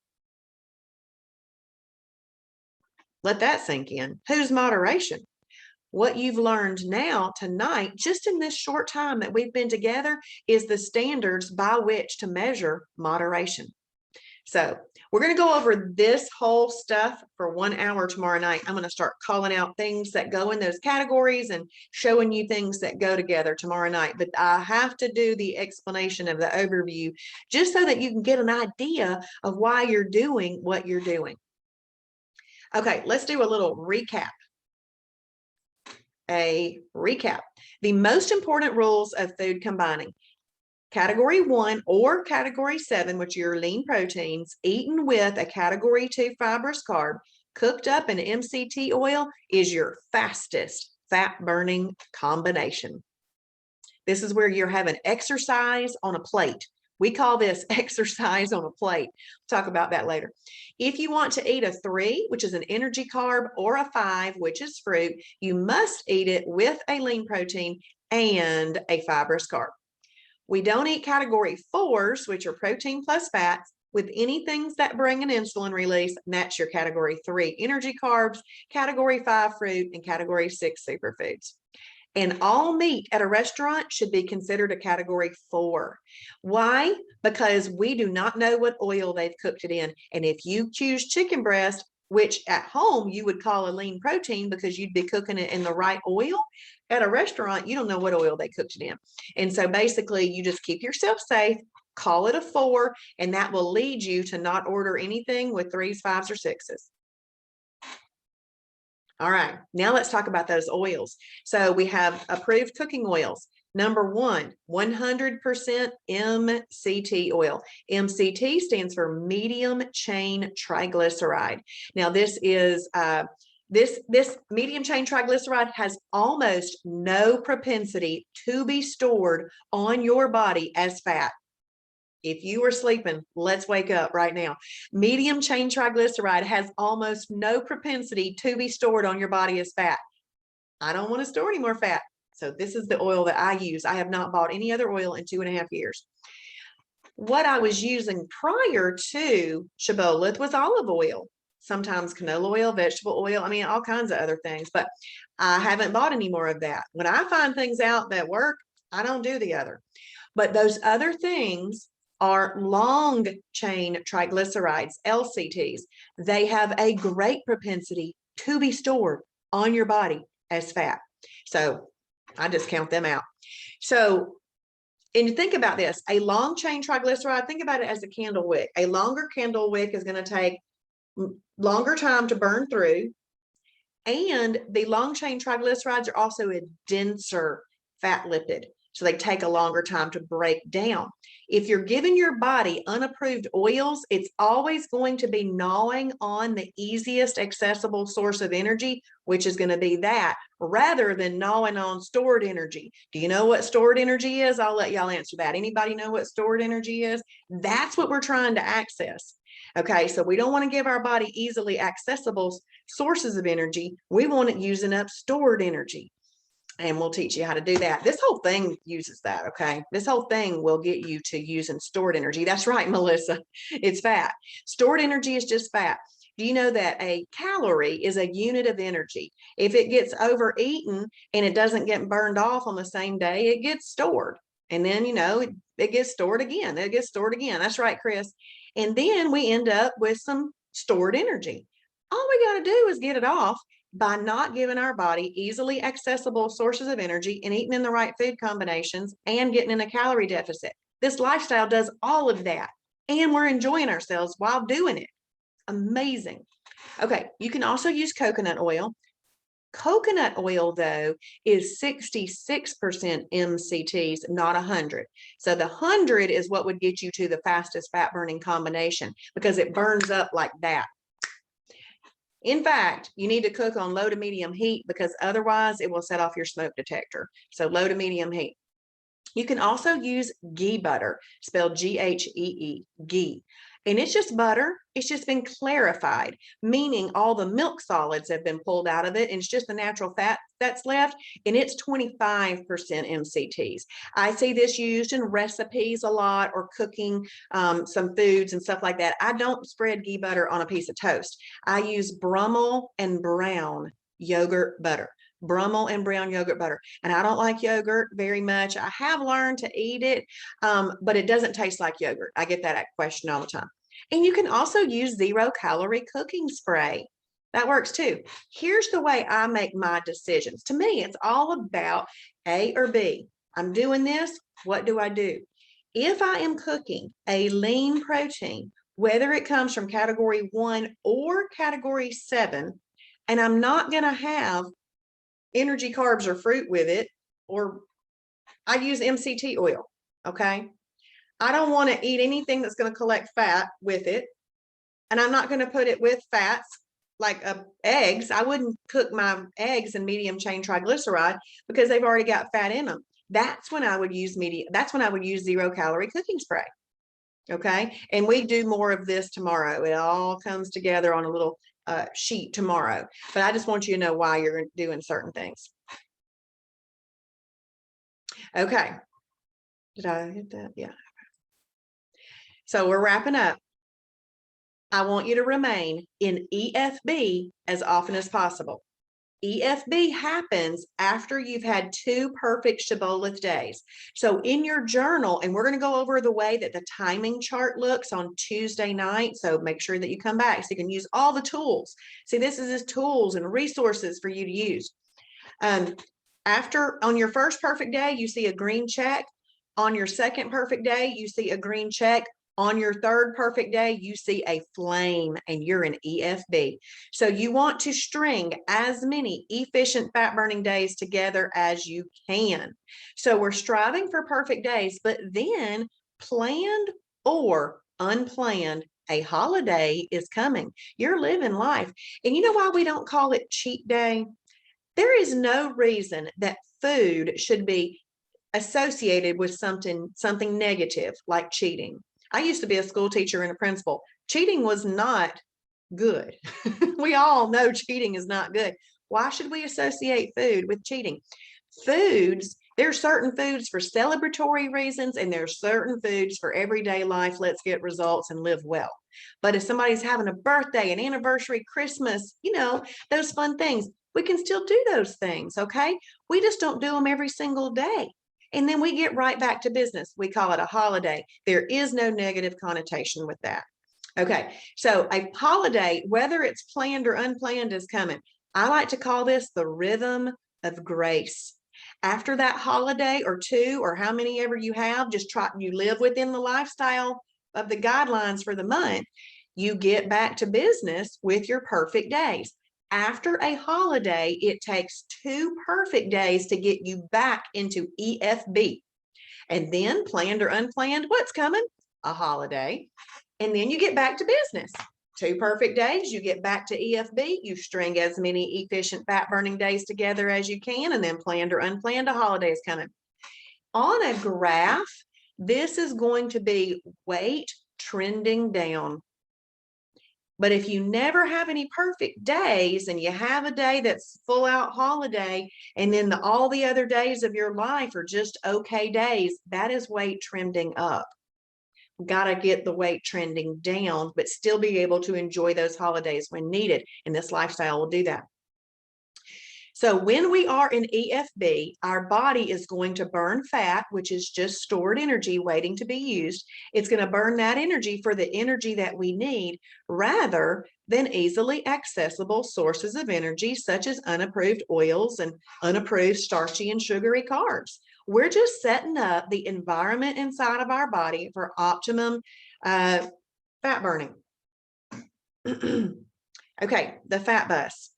Let that sink in. Whose moderation? What you've learned now tonight, just in this short time that we've been together, is the standards by which to measure moderation. So we're going to go over this whole stuff for 1 hour tomorrow night. I'm going to start calling out things that go in those categories and showing you things that go together tomorrow night. But I have to do the explanation of the overview just so that you can get an idea of why you're doing what you're doing. Okay, let's do a little recap. A recap. The most important rules of food combining. Category 1 or category 7, which are your lean proteins, eaten with a category 2 fibrous carb, cooked up in MCT oil, is your fastest fat burning combination. This is where you're having exercise on a plate. We call this exercise on a plate. We'll talk about that later. If you want to eat a 3, which is an energy carb, or a 5, which is fruit, you must eat it with a lean protein and a fibrous carb. We don't eat category 4s, which are protein plus fats, with anything that bring an insulin release, and that's your category 3 energy carbs, category 5 fruit, and category 6 superfoods. And all meat at a restaurant should be considered a category 4. Why? Because we do not know what oil they've cooked it in. And if you choose chicken breast, which at home you would call a lean protein because you'd be cooking it in the right oil, at a restaurant, you don't know what oil they cooked it in. And so basically you just keep yourself safe, call it a 4, and that will lead you to not order anything with 3s, 5s, or 6s. All right, now let's talk about those oils. So we have approved cooking oils. Number 1, 100% MCT oil. MCT stands for medium chain triglyceride. Now this is This medium chain triglyceride has almost no propensity to be stored on your body as fat. If you were sleeping, let's wake up right now. Medium chain triglyceride has almost no propensity to be stored on your body as fat. I don't want to store any more fat. So this is the oil that I use. I have not bought any other oil in 2.5 years. What I was using prior to Shibboleth was olive oil, sometimes canola oil, vegetable oil. I mean, all kinds of other things, but I haven't bought any more of that. When I find things out that work, I don't do the other. But those other things are long chain triglycerides, LCTs. They have a great propensity to be stored on your body as fat. So I just count them out. So, and think about this, a long chain triglyceride, think about it as a candle wick. A longer candle wick is going to take longer time to burn through. And the long chain triglycerides are also a denser fat lipid. So they take a longer time to break down. If you're giving your body unapproved oils, it's always going to be gnawing on the easiest accessible source of energy, which is going to be that, rather than gnawing on stored energy. Do you know what stored energy is? I'll let y'all answer that. Anybody know what stored energy is? That's what we're trying to access. Okay, so we don't want to give our body easily accessible sources of energy. We want it using up stored energy. And we'll teach you how to do that. This whole thing uses that, okay? This whole thing will get you to using stored energy. That's right, Melissa. It's fat. Stored energy is just fat. Do you know that a calorie is a unit of energy? If it gets overeaten and it doesn't get burned off on the same day, it gets stored. And then, you know, it gets stored again. It gets stored again. That's right, Chris. And then we end up with some stored energy. All we got to do is get it off by not giving our body easily accessible sources of energy and eating in the right food combinations and getting in a calorie deficit. This lifestyle does all of that, and we're enjoying ourselves while doing it. Amazing. Okay, you can also use coconut oil. Coconut oil, though, is 66% MCTs, not 100. So the 100 is what would get you to the fastest fat burning combination because it burns up like that. In fact, you need to cook on low to medium heat because otherwise it will set off your smoke detector. So low to medium heat. You can also use ghee butter, spelled G-H-E-E, ghee. And it's just butter. It's just been clarified, meaning all the milk solids have been pulled out of it. And it's just the natural fat that's left. And it's 25% MCTs. I see this used in recipes a lot or cooking some foods and stuff like that. I don't spread ghee butter on a piece of toast. I use Brummel and Brown yogurt butter. Brummel and Brown yogurt butter. And I don't like yogurt very much. I have learned to eat it, but it doesn't taste like yogurt. I get that question all the time. And you can also use 0-calorie cooking spray. That works too. Here's the way I make my decisions. To me, it's all about A or B. I'm doing this. What do I do? If I am cooking a lean protein, whether it comes from category 1 or category 7, and I'm not going to have energy, carbs, or fruit with it, or I use MCT oil, okay? I don't want to eat anything that's going to collect fat with it, and I'm not going to put it with fats like eggs. I wouldn't cook my eggs in medium chain triglyceride because they've already got fat in them. That's when I would use 0-calorie cooking spray, okay? And we do more of this tomorrow. It all comes together on a little sheet tomorrow, but I just want you to know why you're doing certain things. Okay. Did I hit that? Yeah. So we're wrapping up. I want you to remain in EFB as often as possible. EFB happens after you've had 2 perfect Shibboleth days. So in your journal, and we're going to go over the way that the timing chart looks on Tuesday night. So make sure that you come back so you can use all the tools. See, this is just tools and resources for you to use. After, on your first perfect day, you see a green check. On your second perfect day, you see a green check. On your third perfect day, you see a flame and you're in EFB. So you want to string as many efficient fat burning days together as you can. So we're striving for perfect days, but then planned or unplanned a holiday is coming. You're living life. And you know why we don't call it cheat day? There is no reason that food should be associated with something negative like cheating. I used to be a school teacher and a principal. Cheating was not good. We all know cheating is not good. Why should we associate food with cheating? There are certain foods for celebratory reasons, and there are certain foods for everyday life. Let's get results and live well. But if somebody's having a birthday, an anniversary, Christmas, those fun things, we can still do those things, okay? We just don't do them every single day. And then we get right back to business. We call it a holiday. There is no negative connotation with that. Okay, so a holiday, whether it's planned or unplanned, is coming. I like to call this the rhythm of grace. After that holiday or two, or how many ever you have, you live within the lifestyle of the guidelines for the month. You get back to business with your perfect days. After a holiday, it takes 2 perfect days to get you back into EFB. And then planned or unplanned, what's coming? A holiday. And then you get back to business. 2 perfect days, you get back to EFB, you string as many efficient fat burning days together as you can, and then planned or unplanned, a holiday is coming. On a graph, this is going to be weight trending down. But if you never have any perfect days and you have a day that's full out holiday, and then all the other days of your life are just okay days, that is weight trending up. Got to get the weight trending down, but still be able to enjoy those holidays when needed. And this lifestyle will do that. So when we are in EFB, our body is going to burn fat, which is just stored energy waiting to be used. It's going to burn that energy for the energy that we need, rather than easily accessible sources of energy, such as unapproved oils and unapproved starchy and sugary carbs. We're just setting up the environment inside of our body for optimum fat burning. Okay, the fat bus.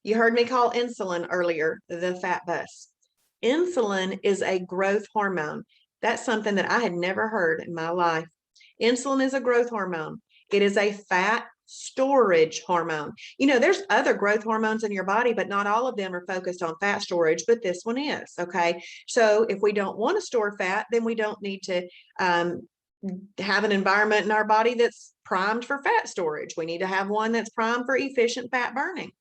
You heard me call insulin earlier the fat bus. Insulin is a growth hormone. That's something that I had never heard in my life. Insulin is a growth hormone. It is a fat storage hormone. There's other growth hormones in your body, but not all of them are focused on fat storage, but this one is, okay? So if we don't want to store fat, then we don't need to have an environment in our body that's primed for fat storage. We need to have one that's primed for efficient fat burning.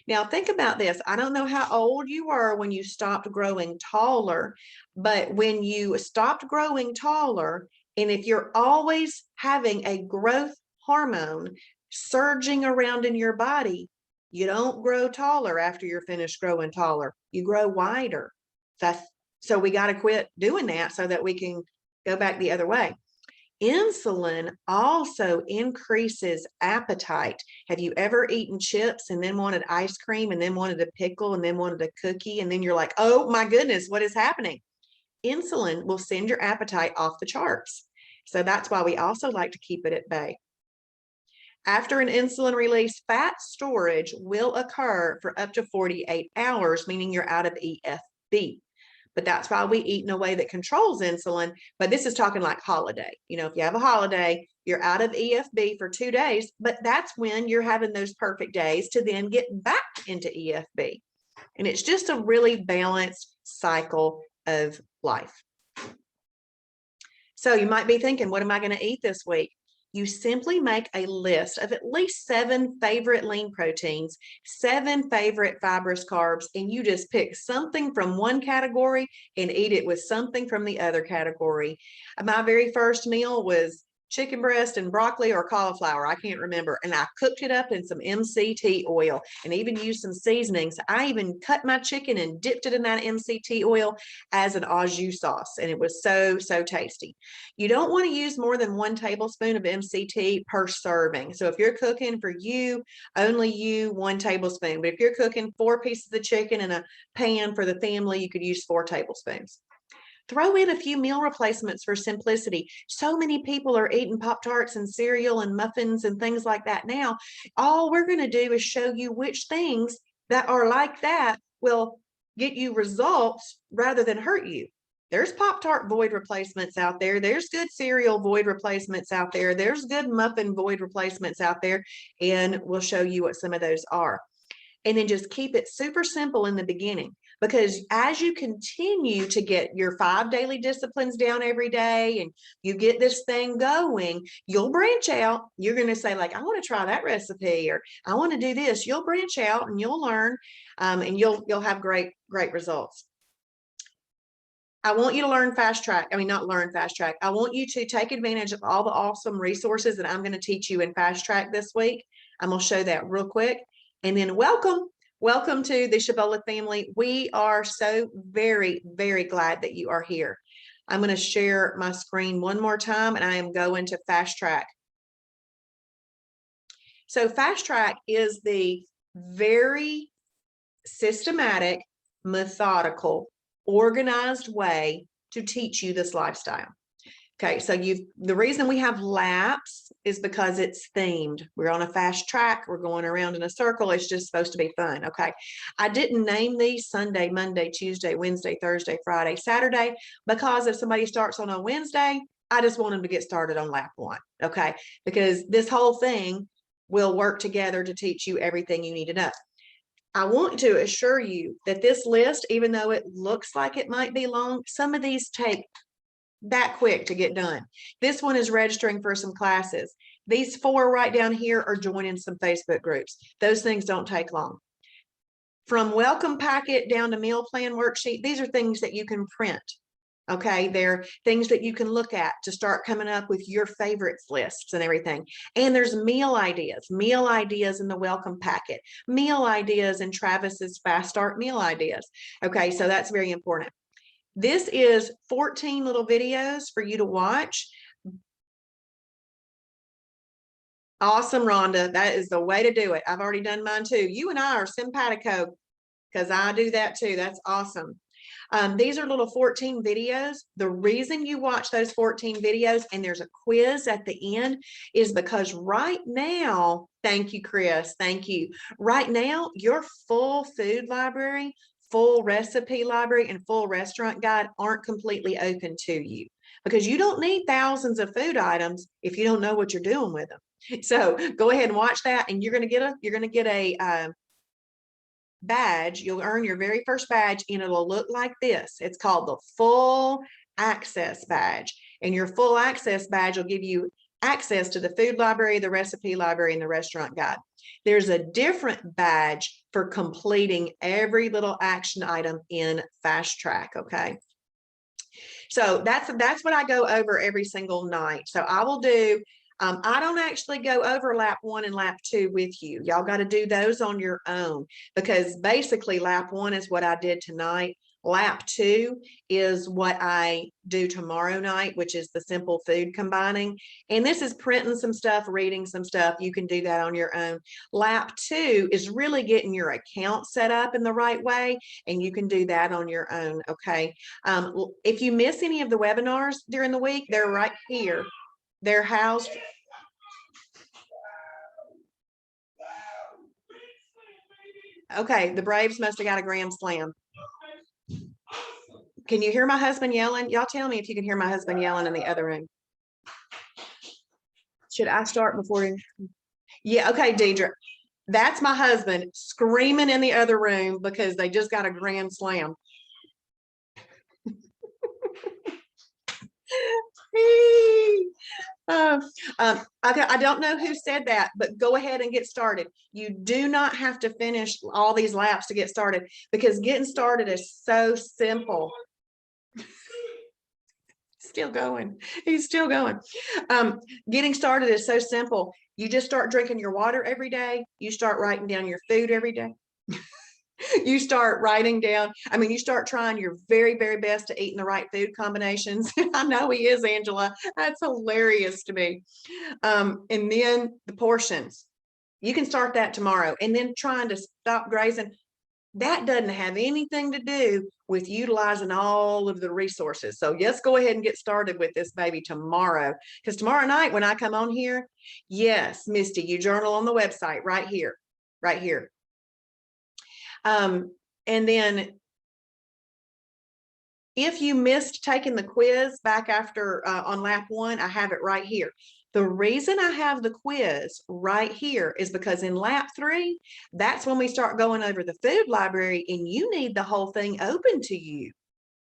Now, think about this. I don't know how old you were when you stopped growing taller, but when you stopped growing taller, and if you're always having a growth hormone surging around in your body, you don't grow taller after you're finished growing taller. You grow wider. So we got to quit doing that so that we can go back the other way. Insulin also increases appetite. Have you ever eaten chips and then wanted ice cream and then wanted a pickle and then wanted a cookie? And then you're like, oh my goodness, what is happening? Insulin will send your appetite off the charts. So that's why we also like to keep it at bay. After an insulin release, fat storage will occur for up to 48 hours, meaning you're out of EFB. But that's why we eat in a way that controls insulin. But this is talking like holiday. If you have a holiday, you're out of EFB for 2 days, but that's when you're having those perfect days to then get back into EFB. And it's just a really balanced cycle of life. So you might be thinking, what am I going to eat this week? You simply make a list of at least 7 favorite lean proteins, 7 favorite fibrous carbs, and you just pick something from one category and eat it with something from the other category. My very first meal was chicken breast and broccoli or cauliflower. I can't remember. And I cooked it up in some MCT oil and even used some seasonings. I even cut my chicken and dipped it in that MCT oil as an au jus sauce. And it was so, so tasty. You don't want to use more than 1 tablespoon of MCT per serving. So if you're cooking for you, only you, 1 tablespoon. But if you're cooking 4 pieces of chicken in a pan for the family, you could use 4 tablespoons. Throw in a few meal replacements for simplicity. So many people are eating Pop-Tarts and cereal and muffins and things like that now. All we're going to do is show you which things that are like that will get you results rather than hurt you. There's Pop-Tart void replacements out there. There's good cereal void replacements out there. There's good muffin void replacements out there. And we'll show you what some of those are. And then just keep it super simple in the beginning, because as you continue to get your 5 daily disciplines down every day and you get this thing going, you'll branch out. You're going to say, like, I want to try that recipe, or I want to do this. You'll branch out and you'll learn, and you'll have great results. I want you to learn fast track. I mean, not learn fast track. I want you to take advantage of all the awesome resources that I'm going to teach you in fast track this week. I'm going to show that real quick. And then welcome to the Shibboleth family. We are so very, very glad that you are here. I'm going to share my screen one more time, and I am going to fast track. So fast track is the very systematic, methodical, organized way to teach you this lifestyle. Okay, so the reason we have laps is because it's themed. We're on a fast track. We're going around in a circle. It's just supposed to be fun. Okay, I didn't name these Sunday, Monday, Tuesday, Wednesday, Thursday, Friday, Saturday, because if somebody starts on a Wednesday, I just want them to get started on lap 1. Okay, because this whole thing will work together to teach you everything you need to know. I want to assure you that this list, even though it looks like it might be long, some of these take that quick to get done. This one is registering for some classes. These 4 right down here are joining some Facebook groups. Those things don't take long. From welcome packet down to meal plan worksheet, these are things that you can print. Okay, they're things that you can look at to start coming up with your favorites lists and everything. And there's meal ideas in the welcome packet, meal ideas in Travis's Fast Start meal ideas. Okay, so that's very important. This is 14 little videos for you to watch. Awesome, Rhonda. That is the way to do it. I've already done mine too. You and I are simpatico because I do that too. That's awesome. These are little 14 videos. The reason you watch those 14 videos and there's a quiz at the end is because right now, thank you, Chris. Thank you. Right now, your full food library, full recipe library, and full restaurant guide aren't completely open to you, because you don't need thousands of food items if you don't know what you're doing with them. So go ahead and watch that, and you're going to get a badge. You'll earn your very first badge, and it'll look like this. It's called the full access badge, and your full access badge will give you access to the food library, the recipe library, and the restaurant guide. There's a different badge for completing every little action item in fast track. Okay, so that's what I go over every single night. So I will do I don't actually go over lap 1 and lap 2 with you. Y'all got to do those on your own, because basically lap 1 is what I did tonight. Lap 2 is what I do tomorrow night, which is the simple food combining. And this is printing some stuff, reading some stuff. You can do that on your own. Lap 2 is really getting your account set up in the right way, and you can do that on your own. Okay. If you miss any of the webinars during the week, they're right here. They're housed. Okay, the Braves must have got a grand slam. Can you hear my husband yelling? Y'all tell me if you can hear my husband yelling in the other room. Should I start before? Yeah, okay, Deidre. That's my husband screaming in the other room because they just got a grand slam. I don't know who said that, but go ahead and get started. You do not have to finish all these laps to get started, because getting started is so simple. Still going. He's still going. Getting started is so simple. You just start drinking your water every day. You start writing down your food every day. You start writing down, you start trying your very, very best to eat in the right food combinations. I know he is, Angela. That's hilarious to me. And then the portions. You can start that tomorrow. And then trying to stop grazing. That doesn't have anything to do with utilizing all of the resources. So yes, go ahead and get started with this baby tomorrow. Because tomorrow night when I come on here, yes, Misty, you journal on the website right here, right here. And then If you missed taking the quiz back after on lap 1, I have it right here. The reason I have the quiz right here is because in lap 3, that's when we start going over the food library, and you need the whole thing open to you.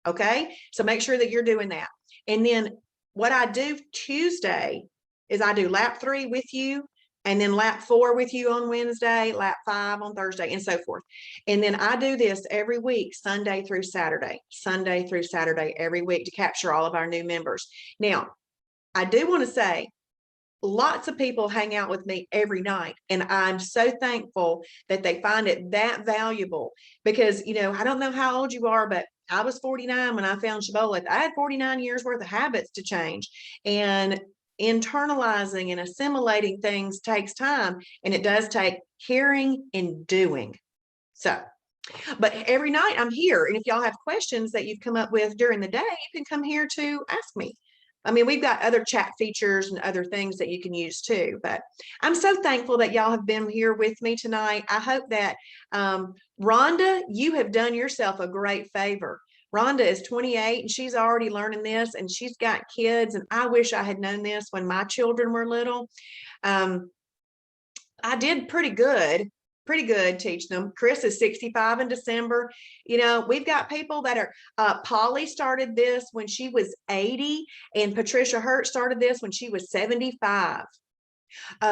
Okay, so make sure that you're doing that. And then what I do Tuesday is I do lap 3 with you, and then lap 4 with you on Wednesday, lap 5 on Thursday, and so forth. And then I do this every week, Sunday through Saturday every week, to capture all of our new members. Now, I do want to say, lots of people hang out with me every night, and I'm so thankful that they find it that valuable, because, I don't know how old you are, but I was 49 when I found Shibboleth. I had 49 years worth of habits to change, and internalizing and assimilating things takes time, and it does take hearing and doing. So, but every night I'm here, and if y'all have questions that you've come up with during the day, you can come here to ask me. I mean, we've got other chat features and other things that you can use too, but I'm so thankful that y'all have been here with me tonight. I hope that, Rhonda, you have done yourself a great favor. Rhonda is 28 and she's already learning this, and she's got kids, and I wish I had known this when my children were little. I did pretty good teach them. Chris is 65 in December. We've got people that are, Polly started this when she was 80, and Patricia Hurt started this when she was 75.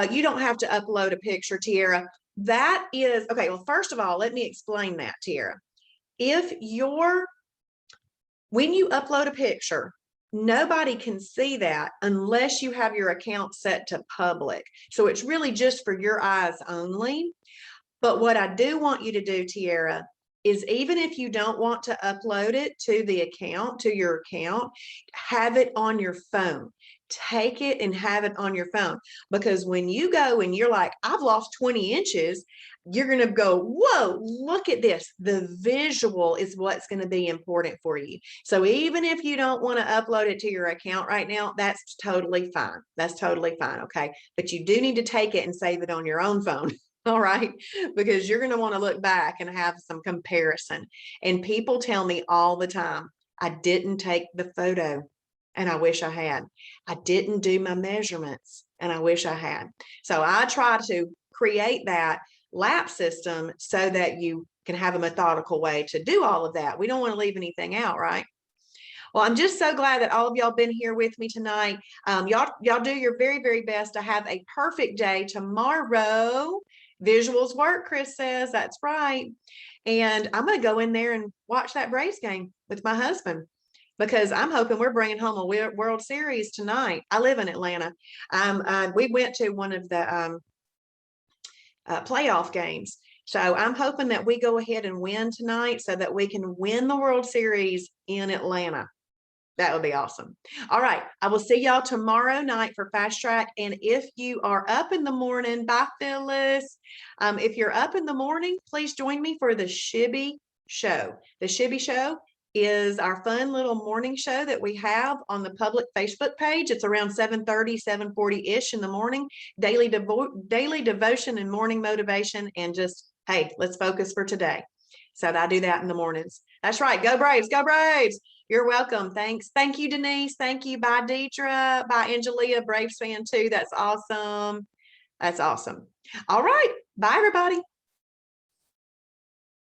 You don't have to upload a picture, Tiara. That is, okay, well, first of all, let me explain that, Tiara. When you upload a picture, nobody can see that unless you have your account set to public. So it's really just for your eyes only. But what I do want you to do, Tiara, is even if you don't want to upload it to your account, have it on your phone. Take it and have it on your phone, because when you go and you're like, I've lost 20 inches, you're going to go, whoa, look at this. The visual is what's going to be important for you. So even if you don't want to upload it to your account right now, that's totally fine. That's totally fine. Okay. But you do need to take it and save it on your own phone. All right, because you're going to want to look back and have some comparison. And people tell me all the time, I didn't take the photo and I wish I had. I didn't do my measurements and I wish I had. So I try to create that lap system so that you can have a methodical way to do all of that. We don't want to leave anything out, right? Well, I'm just so glad that all of y'all been here with me tonight. Y'all do your very, very best to have a perfect day tomorrow. Visuals work, Chris says. That's right. And I'm going to go in there and watch that Braves game with my husband, because I'm hoping we're bringing home a World Series tonight. I live in Atlanta. We went to one of the playoff games. So I'm hoping that we go ahead and win tonight so that we can win the World Series in Atlanta. That would be awesome. All right. I will see y'all tomorrow night for Fast Track. And if you are up in the morning, bye, Phyllis. If you're up in the morning, please join me for the Shibby Show. The Shibby Show is our fun little morning show that we have on the public Facebook page. It's around 7:30, 7:40-ish in the morning. Daily devotion and morning motivation, and just, hey, let's focus for today. So I do that in the mornings. That's right. Go Braves. Go Braves. You're welcome. Thanks. Thank you, Denise. Thank you. Bye, Deidre. Bye, Angelia. Braves fan too. That's awesome. That's awesome. All right. Bye, everybody.